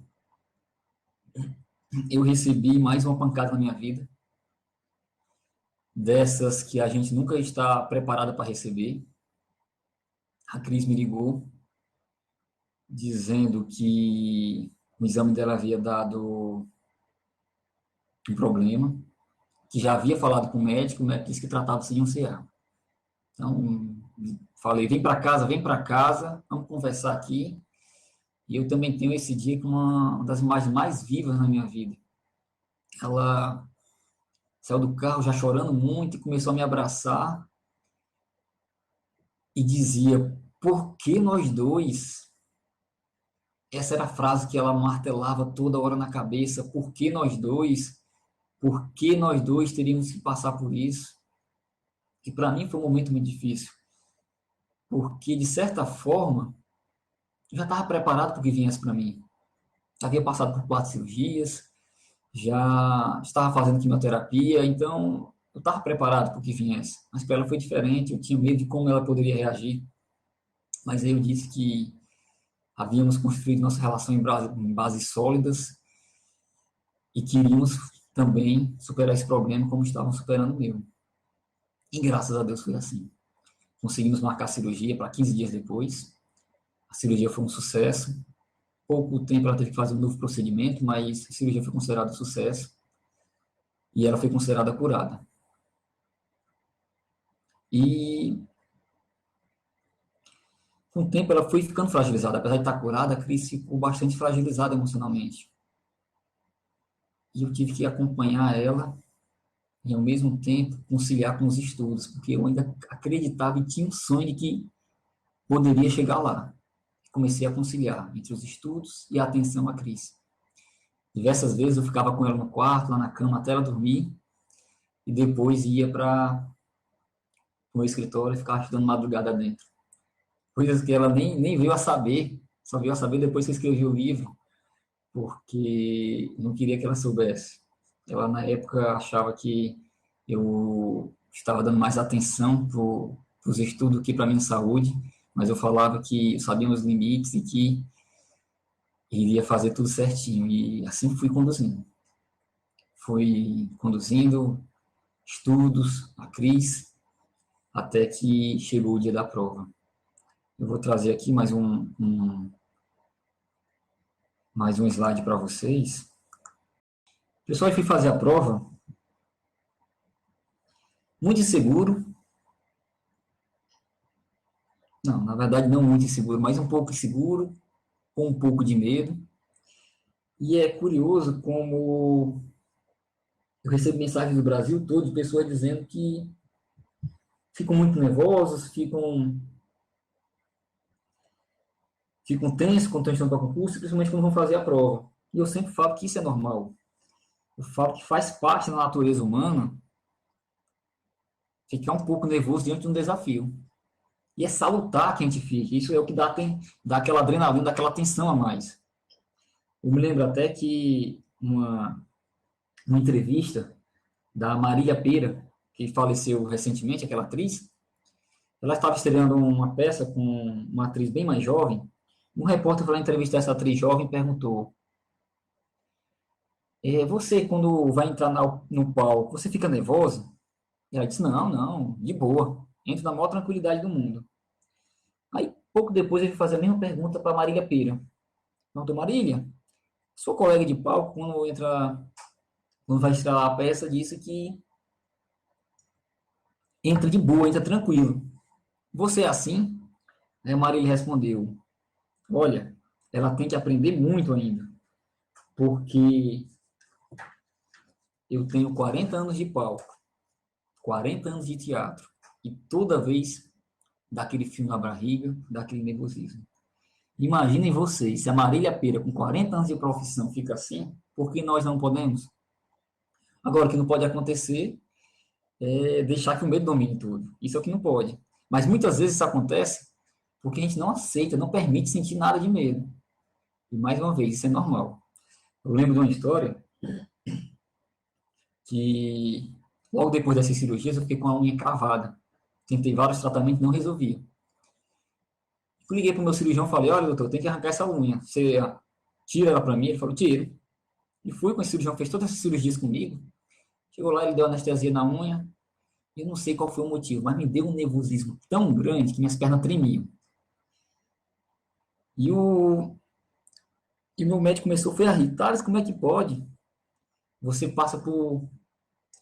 eu recebi mais uma pancada na minha vida, dessas que a gente nunca está preparado para receber. A Cris me ligou, dizendo que o exame dela havia dado um problema, que já havia falado com o médico disse que tratava-se de um CA. Então, falei, vem para casa, vamos conversar aqui. E eu também tenho esse dia com uma das imagens mais vivas na minha vida. Ela saiu do carro já chorando muito e começou a me abraçar e dizia: por que nós dois? Essa era a frase que ela martelava toda hora na cabeça: por que nós dois? Por que nós dois teríamos que passar por isso? E para mim foi um momento muito difícil, porque de certa forma eu já estava preparado para o que viesse para mim. Já havia passado por 4 cirurgias, já estava fazendo quimioterapia, então eu estava preparado para o que viesse. Mas para ela foi diferente, eu tinha medo de como ela poderia reagir. Mas aí eu disse que havíamos construído nossa relação em bases sólidas e queríamos também superar esse problema como estavam superando o meu. E graças a Deus foi assim. Conseguimos marcar a cirurgia para 15 dias depois. A cirurgia foi um sucesso. Pouco tempo ela teve que fazer um novo procedimento, mas a cirurgia foi considerada um sucesso e ela foi considerada curada. E com o tempo ela foi ficando fragilizada. Apesar de estar curada, a Cris ficou bastante fragilizada emocionalmente. E eu tive que acompanhar ela e, ao mesmo tempo, conciliar com os estudos, porque eu ainda acreditava e tinha um sonho de que poderia chegar lá. comecei a conciliar entre os estudos e a atenção à Cris. Diversas vezes eu ficava com ela no quarto, lá na cama, até ela dormir, e depois ia para o meu escritório e ficava estudando madrugada dentro. Coisas que ela nem veio a saber, só veio a saber depois que eu escrevi o livro, porque não queria que ela soubesse. Ela, na época, achava que eu estava dando mais atenção para os estudos do que para a minha saúde, mas eu falava que eu sabia os limites e que iria fazer tudo certinho. E assim fui conduzindo. Fui conduzindo estudos, a Cris, até que chegou o dia da prova. Eu vou trazer aqui mais um slide para vocês. Pessoal, eu fui fazer a prova muito inseguro. Não, na verdade não muito inseguro, mas um pouco inseguro, com um pouco de medo. E é curioso como eu recebo mensagens do Brasil todo de pessoas dizendo que ficam muito nervosos, ficam tensos quando estão estudando para concurso, principalmente quando vão fazer a prova. E eu sempre falo que isso é normal. Eu falo que faz parte da natureza humana ficar um pouco nervoso diante de um desafio. E é salutar que a gente fique. Isso é o que dá aquela adrenalina, dá aquela tensão a mais. Eu me lembro até que uma entrevista da Marília Pêra, que faleceu recentemente, aquela atriz, ela estava estreando uma peça com uma atriz bem mais jovem. Um repórter foi lá entrevistar essa atriz jovem e perguntou: você, quando vai entrar no palco, você fica nervosa? E ela disse: não, de boa. Entro na maior tranquilidade do mundo. Aí, pouco depois, ele fui fazer a mesma pergunta para Marília Pêra. Perguntou: Marília, sua colega de palco, quando vai estrear a peça, disse que entra de boa, entra tranquilo. Você é assim? Aí a Marília respondeu: olha, ela tem que aprender muito ainda, porque eu tenho 40 anos de palco, 40 anos de teatro, e toda vez dá aquele frio na barriga, dá aquele nervosismo. Imaginem vocês, se a Marília Pêra, com 40 anos de profissão, fica assim, por que nós não podemos? Agora, o que não pode acontecer é deixar que o medo domine tudo. Isso é o que não pode. Mas muitas vezes isso acontece porque a gente não aceita, não permite sentir nada de medo. E mais uma vez, isso é normal. Eu lembro de uma história que logo depois dessas cirurgias eu fiquei com a unha cravada. Tentei vários tratamentos, não resolvia. Eu liguei para o meu cirurgião e falei: olha, doutor, tem que arrancar essa unha. Você tira ela para mim? Ele falou: tiro. E fui com o cirurgião, fez todas essas cirurgias comigo. Chegou lá, ele deu anestesia na unha. Eu não sei qual foi o motivo, mas me deu um nervosismo tão grande que minhas pernas tremiam. E o meu médico começou a rir: Thales, como é que pode? Você passa por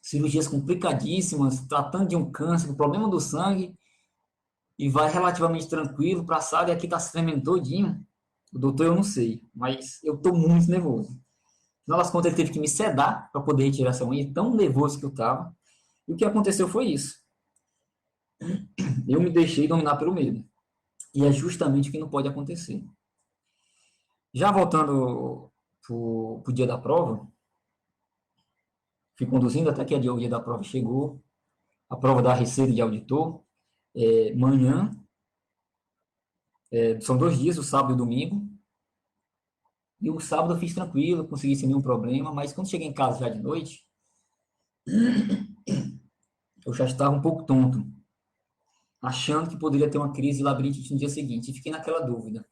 cirurgias complicadíssimas, tratando de um câncer, um problema do sangue, e vai relativamente tranquilo para a sala e aqui está se tremendo todinho. O doutor eu não sei, mas eu estou muito nervoso. No final das contas, ele teve que me sedar para poder retirar essa unha, tão nervoso que eu estava. E o que aconteceu foi isso. Eu me deixei dominar pelo medo. E é justamente o que não pode acontecer. Já voltando para o dia da prova, fui conduzindo até que o dia da prova chegou. A prova da Receita de Auditor, manhã, são 2 dias, o sábado e o domingo. E o sábado eu fiz tranquilo, consegui sem nenhum problema, mas quando cheguei em casa já de noite, eu já estava um pouco tonto, achando que poderia ter uma crise de labirintite no dia seguinte. E fiquei naquela dúvida: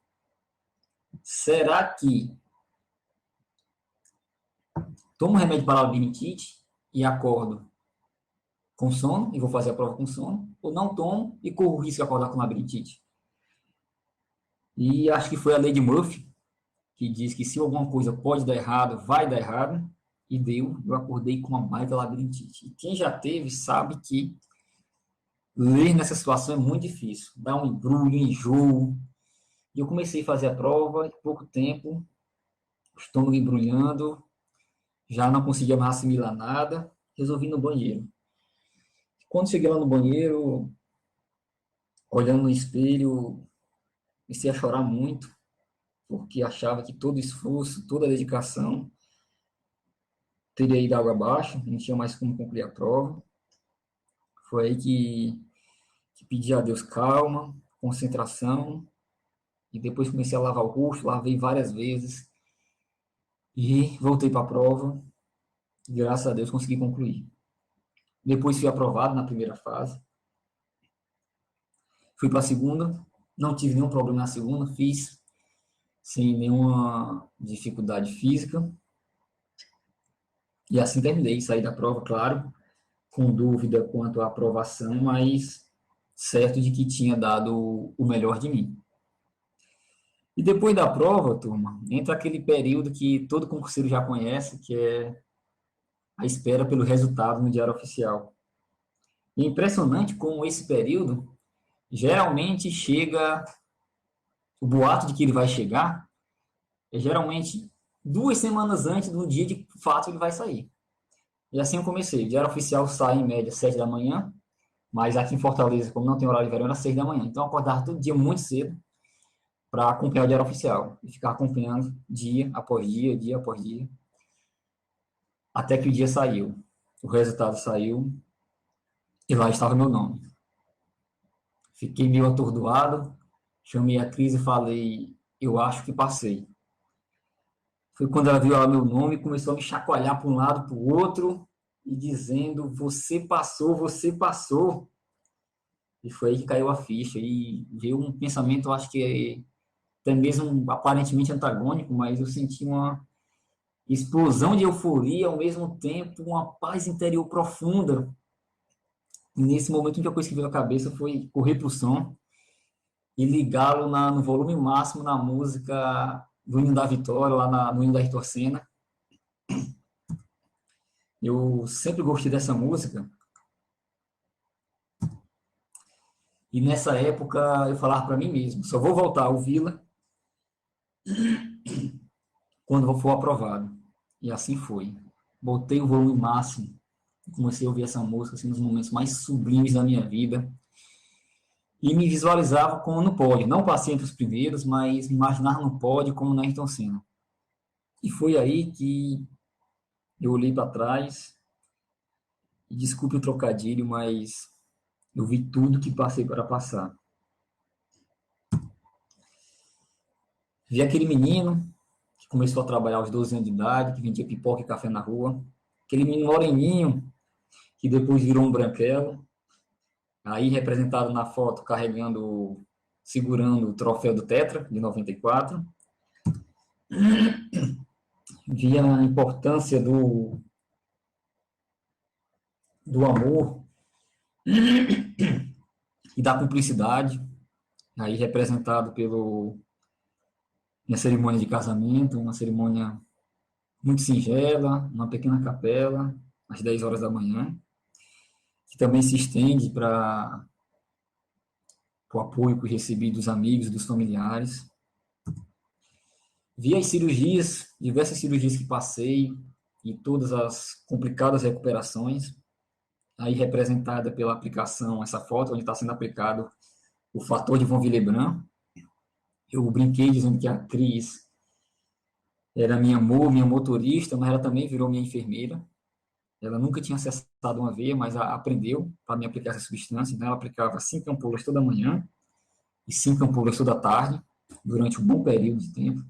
será que tomo remédio para labirintite e acordo com sono, e vou fazer a prova com sono, ou não tomo e corro o risco de acordar com labirintite? E acho que foi a lei de Murphy, que diz que se alguma coisa pode dar errado, vai dar errado, e deu. Eu acordei com uma baita labirintite. E quem já teve sabe que ler nessa situação é muito difícil. Dá um embrulho, enjoo. E eu comecei a fazer a prova, em pouco tempo, o estômago embrulhando, já não conseguia mais assimilar nada, resolvi ir no banheiro. Quando cheguei lá no banheiro, olhando no espelho, comecei a chorar muito, porque achava que todo esforço, toda dedicação teria ido água abaixo, não tinha mais como concluir a prova. Foi aí que pedi a Deus calma, concentração, e depois comecei a lavar o rosto, lavei várias vezes, e voltei para a prova, e graças a Deus consegui concluir. Depois fui aprovado na primeira fase, fui para a segunda, não tive nenhum problema na segunda, fiz sem nenhuma dificuldade física, e assim terminei, saí da prova, claro, com dúvida quanto à aprovação, mas certo de que tinha dado o melhor de mim. E depois da prova, turma, entra aquele período que todo concurseiro já conhece, que é a espera pelo resultado no diário oficial. E é impressionante como esse período geralmente chega, o boato de que ele vai chegar, é geralmente 2 semanas antes do dia de fato ele vai sair. E assim eu comecei. O diário oficial sai em média 7 da manhã, mas aqui em Fortaleza, como não tem horário de verão, era 6 da manhã. Então eu acordava todo dia muito cedo para acompanhar o diário oficial e ficar acompanhando dia após dia, dia após dia, até que o dia saiu. O resultado saiu e lá estava meu nome. Fiquei meio atordoado, chamei a Cris e falei, eu acho que passei. Foi quando ela viu lá meu nome e começou a me chacoalhar para um lado, para o outro, e dizendo, você passou, você passou. E foi aí que caiu a ficha. E veio um pensamento, eu acho que até mesmo aparentemente antagônico, mas eu senti uma explosão de euforia, ao mesmo tempo uma paz interior profunda. E nesse momento, a única coisa que veio à cabeça foi correr para o som e ligá-lo no volume máximo na música do Hino da Vitória, lá no Hino da Ayrton Senna. Eu sempre gostei dessa música. E nessa época eu falava para mim mesmo, só vou voltar a ouvi-la quando for aprovado. E assim foi. Botei o volume máximo e comecei a ouvir essa música assim, nos momentos mais sublimes da minha vida. E me visualizava como no pódio. Não passei entre os primeiros, mas me imaginava no pódio como na Ayrton Senna. E foi aí que eu olhei para trás, e desculpe o trocadilho, mas eu vi tudo que passei para passar. Vi aquele menino que começou a trabalhar aos 12 anos de idade, que vendia pipoca e café na rua. Aquele menino moreninho, que depois virou um branquelo. Aí representado na foto, segurando o troféu do Tetra, de 94. Vi a importância do amor e da cumplicidade, aí representado minha cerimônia de casamento, uma cerimônia muito singela, uma pequena capela, às 10 horas da manhã, que também se estende para o apoio que recebi dos amigos, dos familiares. Vi as cirurgias, diversas cirurgias que passei, e todas as complicadas recuperações, aí representada pela aplicação, essa foto onde está sendo aplicado o fator de von Willebrand. Eu brinquei dizendo que a Cris era minha motorista, mas ela também virou minha enfermeira. Ela nunca tinha acessado uma veia, mas aprendeu para me aplicar essa substância. Então, ela aplicava 5 ampolas toda manhã e 5 ampolas toda tarde, durante um bom período de tempo.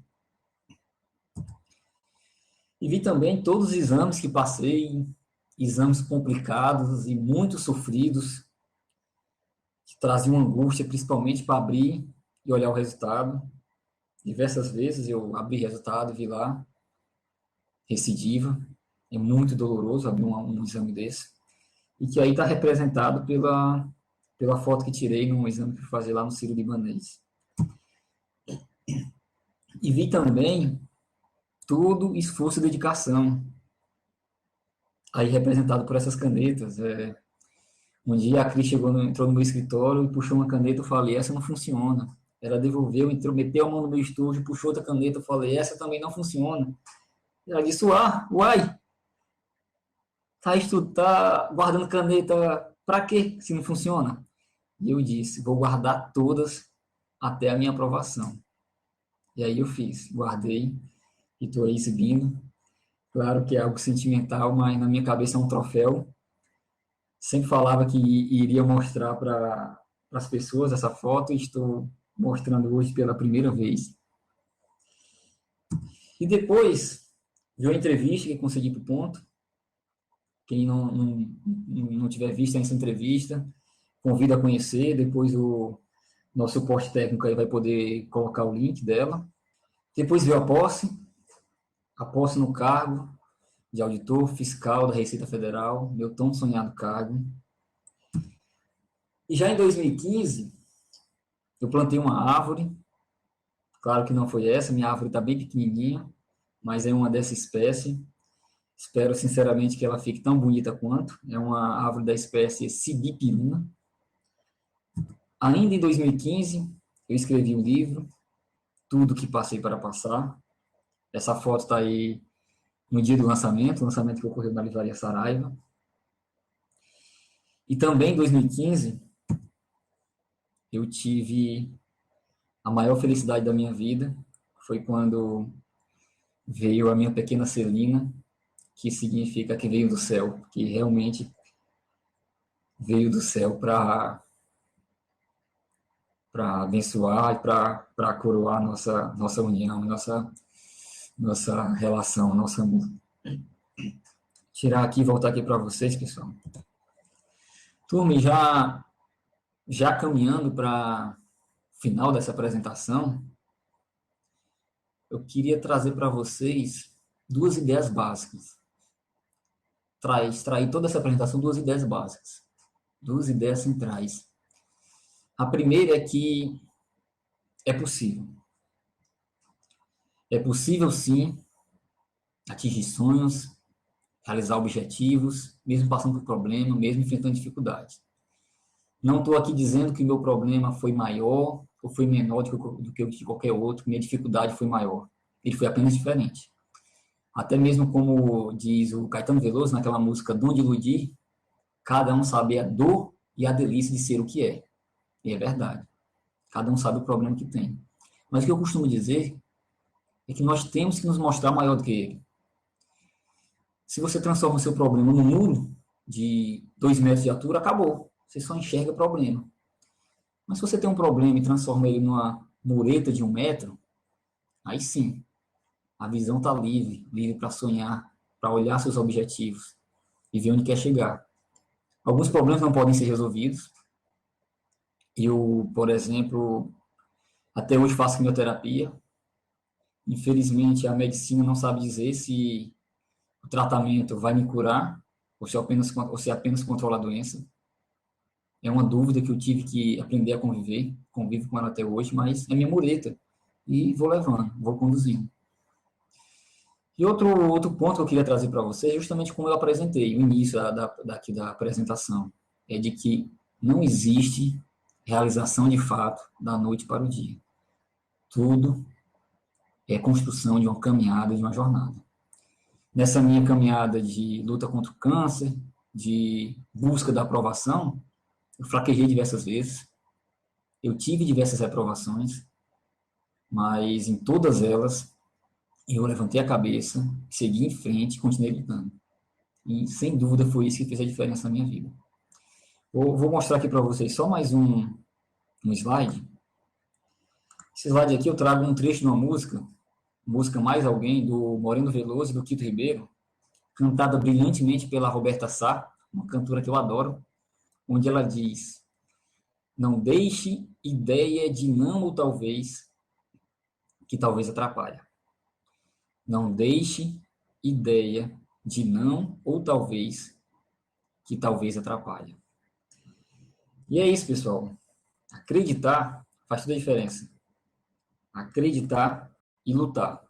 E vi também todos os exames que passei, exames complicados e muito sofridos, que traziam angústia, principalmente para abrir e olhar o resultado. Diversas vezes eu abri resultado e vi lá, recidiva. É muito doloroso abrir um exame desse. E que aí está representado pela foto que tirei num exame que fui fazer lá no Sírio-Libanês. E vi também todo esforço e dedicação, aí representado por essas canetas. Um dia a Cris entrou no meu escritório e puxou uma caneta, eu falei, essa não funciona. Ela devolveu, meteu a mão no meu estúdio, puxou outra caneta, eu falei, essa também não funciona. Ela disse, uai, tá guardando caneta para quê se não funciona? E eu disse, vou guardar todas até a minha aprovação. E aí eu fiz, guardei e estou aí exibindo. Claro que é algo sentimental, mas na minha cabeça é um troféu. Sempre falava que iria mostrar para as pessoas essa foto e estou mostrando hoje pela primeira vez. E depois, viu a entrevista que concedi para o Ponto. Quem não tiver visto essa entrevista, convido a conhecer. Depois o nosso suporte técnico aí vai poder colocar o link dela. Depois veio a posse no cargo de auditor fiscal da Receita Federal, meu tão sonhado cargo. E já em 2015, eu plantei uma árvore. Claro que não foi essa, minha árvore está bem pequenininha, mas é uma dessa espécie. Espero sinceramente que ela fique tão bonita quanto. É uma árvore da espécie Sibipiruna. Ainda em 2015, eu escrevi um livro, Tudo que Passei para Passar. Essa foto está aí no dia do lançamento, o lançamento que ocorreu na Livraria Saraiva. E também em 2015, eu tive a maior felicidade da minha vida, foi quando veio a minha pequena Celina, que significa que veio do céu, que realmente veio do céu para abençoar e para coroar nossa união, nossa relação, nosso amor. Tirar aqui e voltar aqui para vocês, pessoal. Turma, já caminhando para o final dessa apresentação, eu queria trazer para vocês duas ideias básicas. Extrair toda essa apresentação, duas ideias básicas, duas ideias centrais. A primeira é que é possível. É possível, sim, atingir sonhos, realizar objetivos, mesmo passando por problema, mesmo enfrentando dificuldades. Não estou aqui dizendo que o meu problema foi maior ou foi menor do que o de qualquer outro, minha dificuldade foi maior. Ele foi apenas diferente. Até mesmo como diz o Caetano Veloso naquela música Dom de Iludir, cada um sabe a dor e a delícia de ser o que é. E é verdade. Cada um sabe o problema que tem. Mas o que eu costumo dizer é que nós temos que nos mostrar maior do que ele. Se você transforma o seu problema num muro de 2 metros de altura, acabou. Você só enxerga o problema. Mas se você tem um problema e transforma ele numa mureta de 1 metro, aí sim, a visão está livre para sonhar, para olhar seus objetivos e ver onde quer chegar. Alguns problemas não podem ser resolvidos. Eu, por exemplo, até hoje faço quimioterapia. Infelizmente, a medicina não sabe dizer se o tratamento vai me curar ou se apenas controla a doença. É uma dúvida que eu tive que aprender a conviver, convivo com ela até hoje, mas é minha mureta. E vou levando, vou conduzindo. E outro ponto que eu queria trazer para você é justamente como eu apresentei, o início da apresentação, é de que não existe realização de fato da noite para o dia. Tudo é construção de uma caminhada, de uma jornada. Nessa minha caminhada de luta contra o câncer, de busca da aprovação, eu fraquejei diversas vezes, eu tive diversas reprovações, mas em todas elas eu levantei a cabeça, segui em frente e continuei lutando. E sem dúvida foi isso que fez a diferença na minha vida. Vou mostrar aqui para vocês só mais um slide. Esse slide aqui eu trago um trecho de uma música Mais Alguém, do Moreno Veloso e do Quito Ribeiro, cantada brilhantemente pela Roberta Sá, uma cantora que eu adoro, onde ela diz: não deixe ideia de não ou talvez, que talvez atrapalha. Não deixe ideia de não ou talvez, que talvez atrapalha. E é isso, pessoal. Acreditar faz toda a diferença. Acreditar e lutar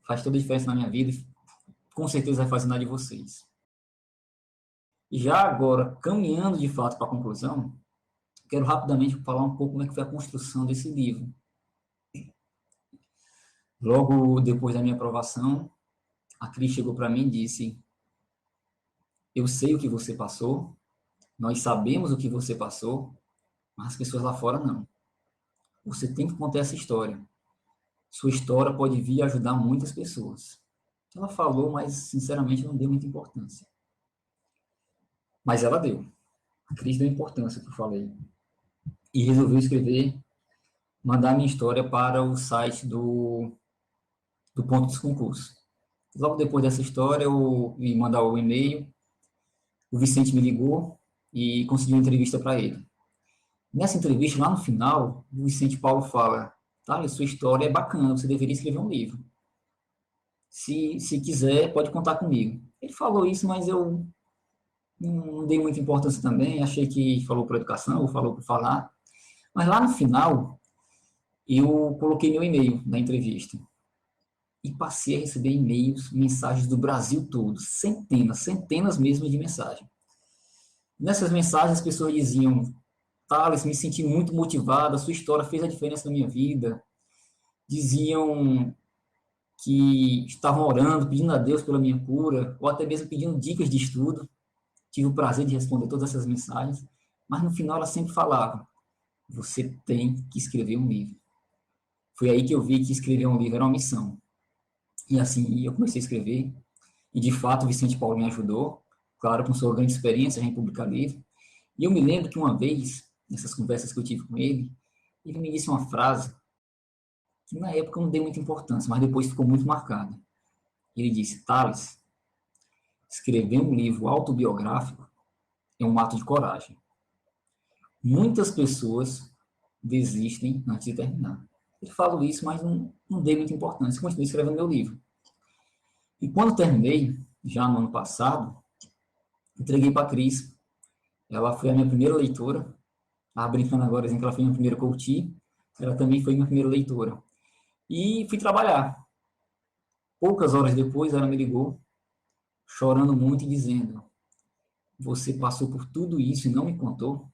faz toda a diferença na minha vida e com certeza vai fazer na de vocês. E já agora, caminhando de fato para a conclusão, quero rapidamente falar um pouco como é que foi a construção desse livro. Logo depois da minha aprovação, a Cris chegou para mim e disse: eu sei o que você passou, nós sabemos o que você passou, mas as pessoas lá fora não. Você tem que contar essa história. Sua história pode vir a ajudar muitas pessoas. Ela falou, mas, sinceramente, não deu muita importância. Mas ela deu. A Cris deu importância que eu falei. E resolveu escrever, mandar minha história para o site do Ponto dos Concursos. Logo depois dessa história, eu me mandar o e-mail, o Vicente me ligou e consegui uma entrevista para ele. Nessa entrevista, lá no final, o Vicente Paulo fala: tá, sua história é bacana, você deveria escrever um livro. Se quiser, pode contar comigo. Ele falou isso, mas eu não dei muita importância também, achei que falou por educação, ou falou por falar. Mas lá no final, eu coloquei meu e-mail na entrevista. E passei a receber e-mails, mensagens do Brasil todo, centenas mesmo de mensagens. Nessas mensagens, as pessoas diziam: Thales, me senti muito motivado, a sua história fez a diferença na minha vida. Diziam que estavam orando, pedindo a Deus pela minha cura, ou até mesmo pedindo dicas de estudo. Tive o prazer de responder todas essas mensagens, mas no final ela sempre falava: você tem que escrever um livro. Foi aí que eu vi que escrever um livro era uma missão. E assim eu comecei a escrever, e de fato o Vicente Paulo me ajudou, claro, com sua grande experiência em publicar livro. E eu me lembro que uma vez, nessas conversas que eu tive com ele me disse uma frase que na época eu não dei muita importância, mas depois ficou muito marcada. Ele disse: Thales, escrever um livro autobiográfico é um ato de coragem. Muitas pessoas desistem antes de terminar. Eu falo isso, mas não dei muita importância. Continuei escrevendo meu livro. E quando terminei, já no ano passado, entreguei para a Cris. Ela foi a minha primeira leitora. Estava brincando agora, dizendo que ela foi a minha primeira coach. Ela também foi minha primeira leitora. E fui trabalhar. Poucas horas depois, ela me ligou, chorando muito e dizendo: você passou por tudo isso e não me contou?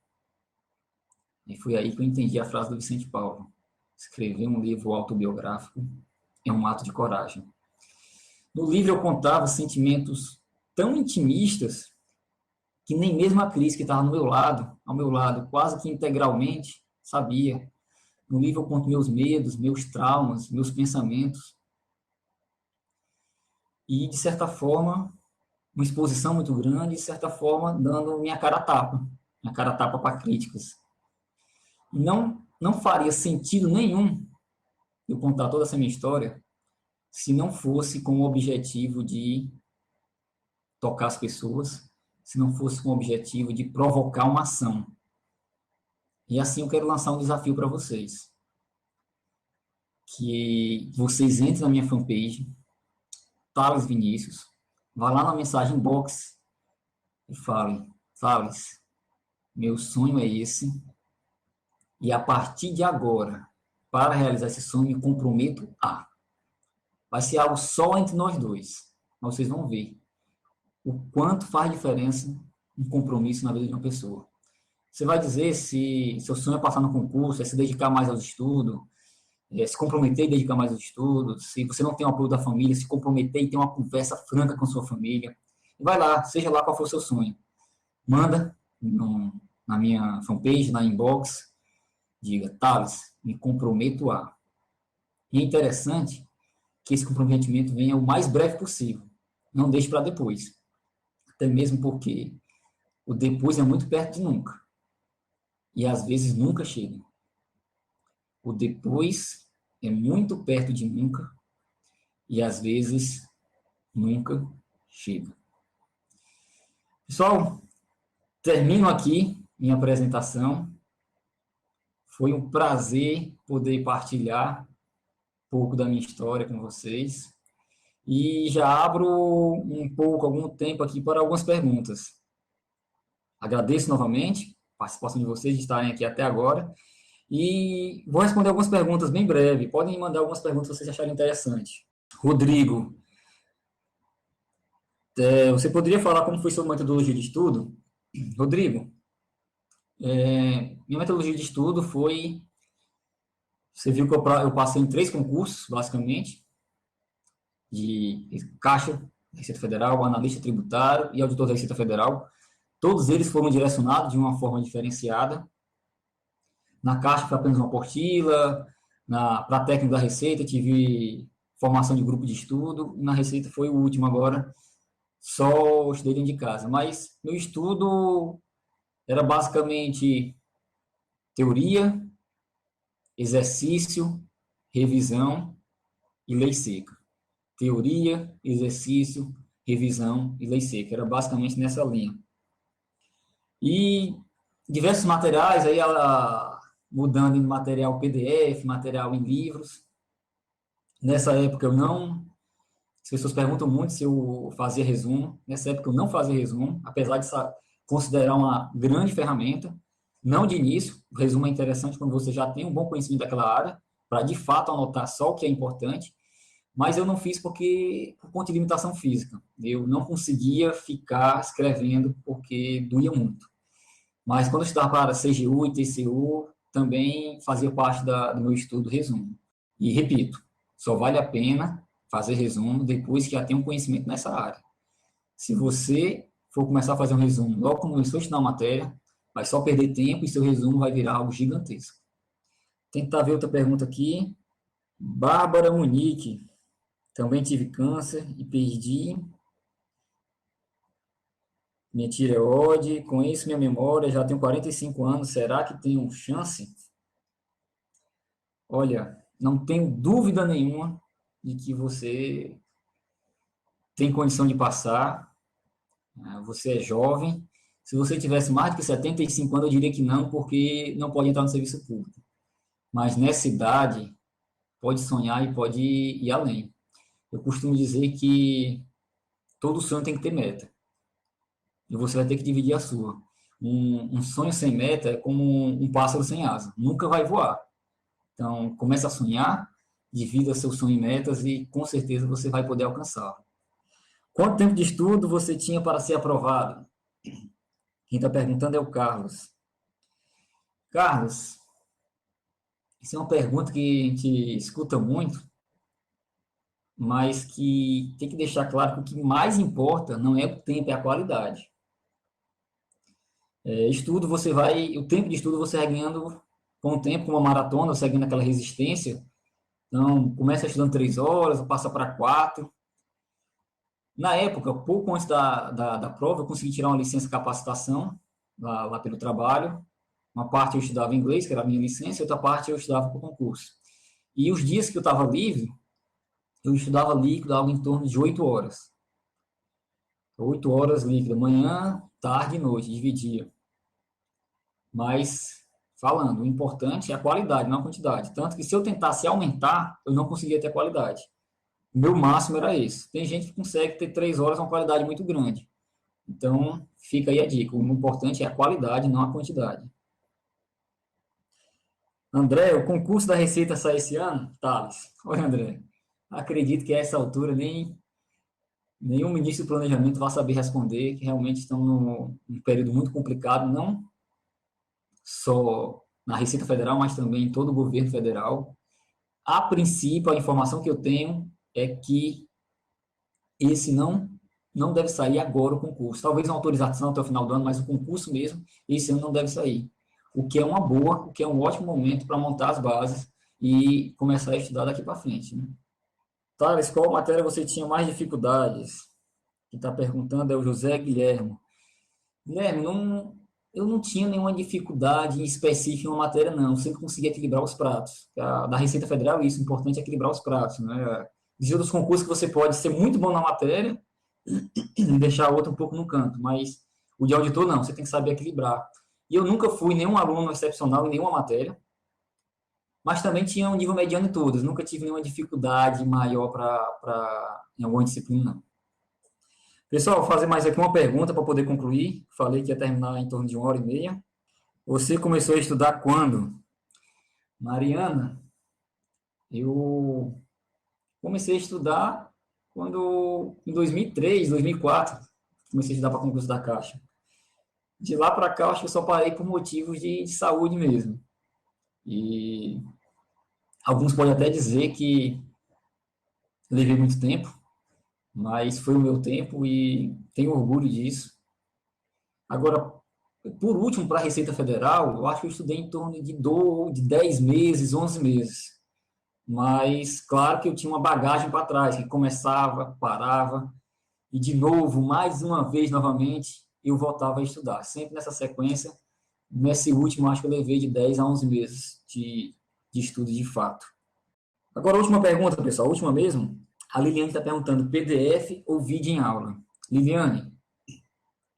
E foi aí que eu entendi a frase do Vicente Paulo: escrever um livro autobiográfico é um ato de coragem. No livro eu contava sentimentos tão intimistas que nem mesmo a Cris, que estava ao meu lado, quase que integralmente, sabia. No livro eu conto meus medos, meus traumas, meus pensamentos. E, de certa forma, uma exposição muito grande, de certa forma, dando minha cara a tapa para críticas. E não faria sentido nenhum eu contar toda essa minha história se não fosse com o objetivo de tocar as pessoas, se não fosse com o objetivo de provocar uma ação. E assim eu quero lançar um desafio para vocês. Que vocês entrem na minha fanpage, Thales Vinícius, vá lá na mensagem box e falem: Thales, meu sonho é esse, e a partir de agora, para realizar esse sonho, me comprometo a. Vai ser algo só entre nós dois, mas vocês vão ver o quanto faz diferença um compromisso na vida de uma pessoa. Você vai dizer se seu sonho é passar no concurso, é se dedicar mais aos estudos, se comprometer e dedicar mais aos estudos, se você não tem o apoio da família, se comprometer e ter uma conversa franca com sua família. E vai lá, seja lá qual for o seu sonho. Manda na minha fanpage, na inbox, diga: Thales, me comprometo a. E é interessante que esse comprometimento venha o mais breve possível. Não deixe para depois. Até mesmo porque o depois é muito perto de nunca. E às vezes nunca chega. O depois é muito perto de nunca. E às vezes nunca chega. Pessoal, termino aqui minha apresentação. Foi um prazer poder partilhar um pouco da minha história com vocês. E já abro algum tempo aqui para algumas perguntas. Agradeço novamente a participação de vocês, de estarem aqui até agora. E vou responder algumas perguntas bem breve. Podem mandar algumas perguntas se vocês acharem interessante. Rodrigo, você poderia falar como foi sua metodologia de estudo? Rodrigo, minha metodologia de estudo foi... Você viu que eu passei em 3 concursos, basicamente, de Caixa, Receita Federal, analista tributário e auditor da Receita Federal. Todos eles foram direcionados de uma forma diferenciada. Na Caixa foi apenas uma apostila, para a técnica da Receita tive formação de grupo de estudo, na Receita foi o último agora, só estudei dentro de casa. Mas meu estudo era basicamente teoria, exercício, revisão e lei seca. Teoria, exercício, revisão e lei seca. Era basicamente nessa linha. E diversos materiais, aí mudando em material PDF, material em livros. Nessa época eu não... As pessoas perguntam muito se eu fazia resumo. Nessa época eu não fazia resumo, apesar de considerar uma grande ferramenta. Não de início, o resumo é interessante quando você já tem um bom conhecimento daquela área, para de fato anotar só o que é importante, mas eu não fiz por conta de limitação física. Eu não conseguia ficar escrevendo porque doía muito. Mas quando eu estudava para CGU e TCU, também fazia parte do meu estudo resumo. E repito, só vale a pena fazer resumo depois que já tem um conhecimento nessa área. Se você for começar a fazer um resumo logo quando começou a estudar uma matéria, vai só perder tempo e seu resumo vai virar algo gigantesco. Tentar ver outra pergunta aqui. Bárbara Munique. Também tive câncer e perdi minha tireoide. Com isso, minha memória, já tenho 45 anos. Será que tenho chance? Olha, não tenho dúvida nenhuma de que você tem condição de passar. Você é jovem. Se você tivesse mais do que 75 anos, eu diria que não, porque não pode entrar no serviço público. Mas nessa idade, pode sonhar e pode ir além. Eu costumo dizer que todo sonho tem que ter meta. E você vai ter que dividir a sua. Um sonho sem meta é como um pássaro sem asa. Nunca vai voar. Então, comece a sonhar, divida seu sonho em metas e com certeza você vai poder alcançar. Quanto tempo de estudo você tinha para ser aprovado? Quem está perguntando é o Carlos. Carlos, isso é uma pergunta que a gente escuta muito, mas que tem que deixar claro que o que mais importa não é o tempo, é a qualidade. Estudo, o tempo de estudo você vai ganhando com o tempo, com uma maratona, você vai ganhando aquela resistência. Então, começa estudando 3 horas, passa para 4. Na época, pouco antes da prova, eu consegui tirar uma licença de capacitação lá pelo trabalho. Uma parte eu estudava inglês, que era a minha licença, e outra parte eu estudava para o concurso. E os dias que eu estava livre, eu estudava líquido algo em torno de 8 horas. 8 horas líquido, manhã, tarde e noite, dividia. Mas, falando, o importante é a qualidade, não a quantidade. Tanto que se eu tentasse aumentar, eu não conseguia ter qualidade. O meu máximo era esse. Tem gente que consegue ter 3 horas uma qualidade muito grande. Então, fica aí a dica. O importante é a qualidade, não a quantidade. André, o concurso da Receita sai esse ano? Thales. Olha, André, acredito que a essa altura nenhum ministro do planejamento vai saber responder, que realmente estão num período muito complicado, não só na Receita Federal, mas também em todo o governo federal. A princípio, a informação que eu tenho é que esse não deve sair agora o concurso. Talvez uma autorização até o final do ano, mas o concurso mesmo, esse ano não deve sair. O que é uma boa, o que é um ótimo momento para montar as bases e começar a estudar daqui para frente. Né? Thales, qual matéria você tinha mais dificuldades? Quem está perguntando é o José Guilherme. Guilherme, eu não tinha nenhuma dificuldade específica em uma matéria, não. Eu sempre conseguia equilibrar os pratos. Da Receita Federal, isso, o importante é equilibrar os pratos. Né? Existem outros concursos que você pode ser muito bom na matéria e deixar a outra um pouco no canto, mas o de auditor não, você tem que saber equilibrar. E eu nunca fui nenhum aluno excepcional em nenhuma matéria, mas também tinha um nível mediano em todas. Nunca tive nenhuma dificuldade maior em alguma disciplina, não. Pessoal, vou fazer mais aqui uma pergunta para poder concluir. Falei que ia terminar em torno de 1h30. Você começou a estudar quando? Mariana, eu comecei a estudar em 2003, 2004, comecei a estudar para concurso da Caixa. De lá para cá, acho que eu só parei por motivos de saúde mesmo. E alguns podem até dizer que levei muito tempo, mas foi o meu tempo e tenho orgulho disso. Agora, Por último, para a Receita Federal, eu acho que eu estudei em torno de 10 meses, 11 meses. Mas, claro que eu tinha uma bagagem para trás, que começava, parava, e de novo, mais uma vez, novamente, eu voltava a estudar. Sempre nessa sequência, nesse último, acho que eu levei de 10 a 11 meses de estudo de fato. Agora, a última pergunta, pessoal, a última mesmo. A Liliane está perguntando, PDF ou vídeo em aula? Liliane,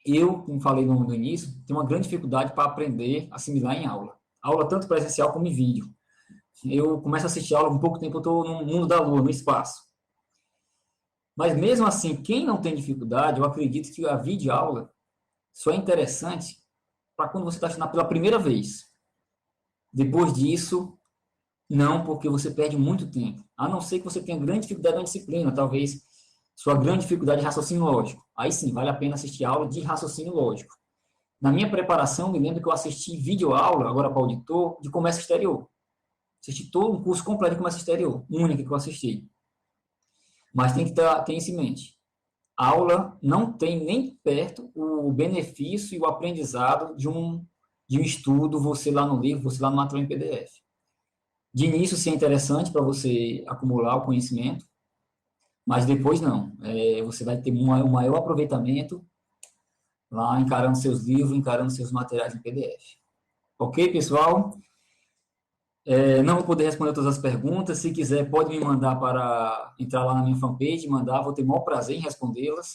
eu, como falei no início, tenho uma grande dificuldade para aprender, assimilar em aula. Aula tanto presencial como em vídeo. Eu começo a assistir aula com pouco tempo, eu estou no mundo da lua, no espaço. Mas mesmo assim, quem não tem dificuldade, eu acredito que a videoaula só é interessante para quando você está estudando pela primeira vez. Depois disso, não, porque você perde muito tempo. A não ser que você tenha grande dificuldade na disciplina, talvez sua grande dificuldade é raciocínio lógico. Aí sim, vale a pena assistir aula de raciocínio lógico. Na minha preparação, me lembro que eu assisti videoaula, agora para auditor, de comércio exterior. Assisti todo um curso completo de comércio exterior, único que eu assisti. Mas tem que ter isso em mente. A aula não tem nem perto o benefício e o aprendizado de um estudo, você lá no livro, você lá no material em PDF. De início, sim, é interessante para você acumular o conhecimento, mas depois não. Você vai ter um maior aproveitamento lá encarando seus livros, encarando seus materiais em PDF. Ok, pessoal? Não vou poder responder todas as perguntas. Se quiser, pode me mandar para entrar lá na minha fanpage, mandar, vou ter o maior prazer em respondê-las.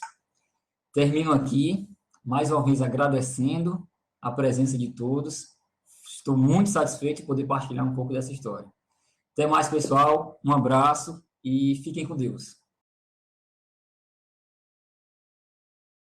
Termino aqui, mais uma vez agradecendo a presença de todos. Estou muito satisfeito de poder partilhar um pouco dessa história. Até mais, pessoal. Um abraço e fiquem com Deus.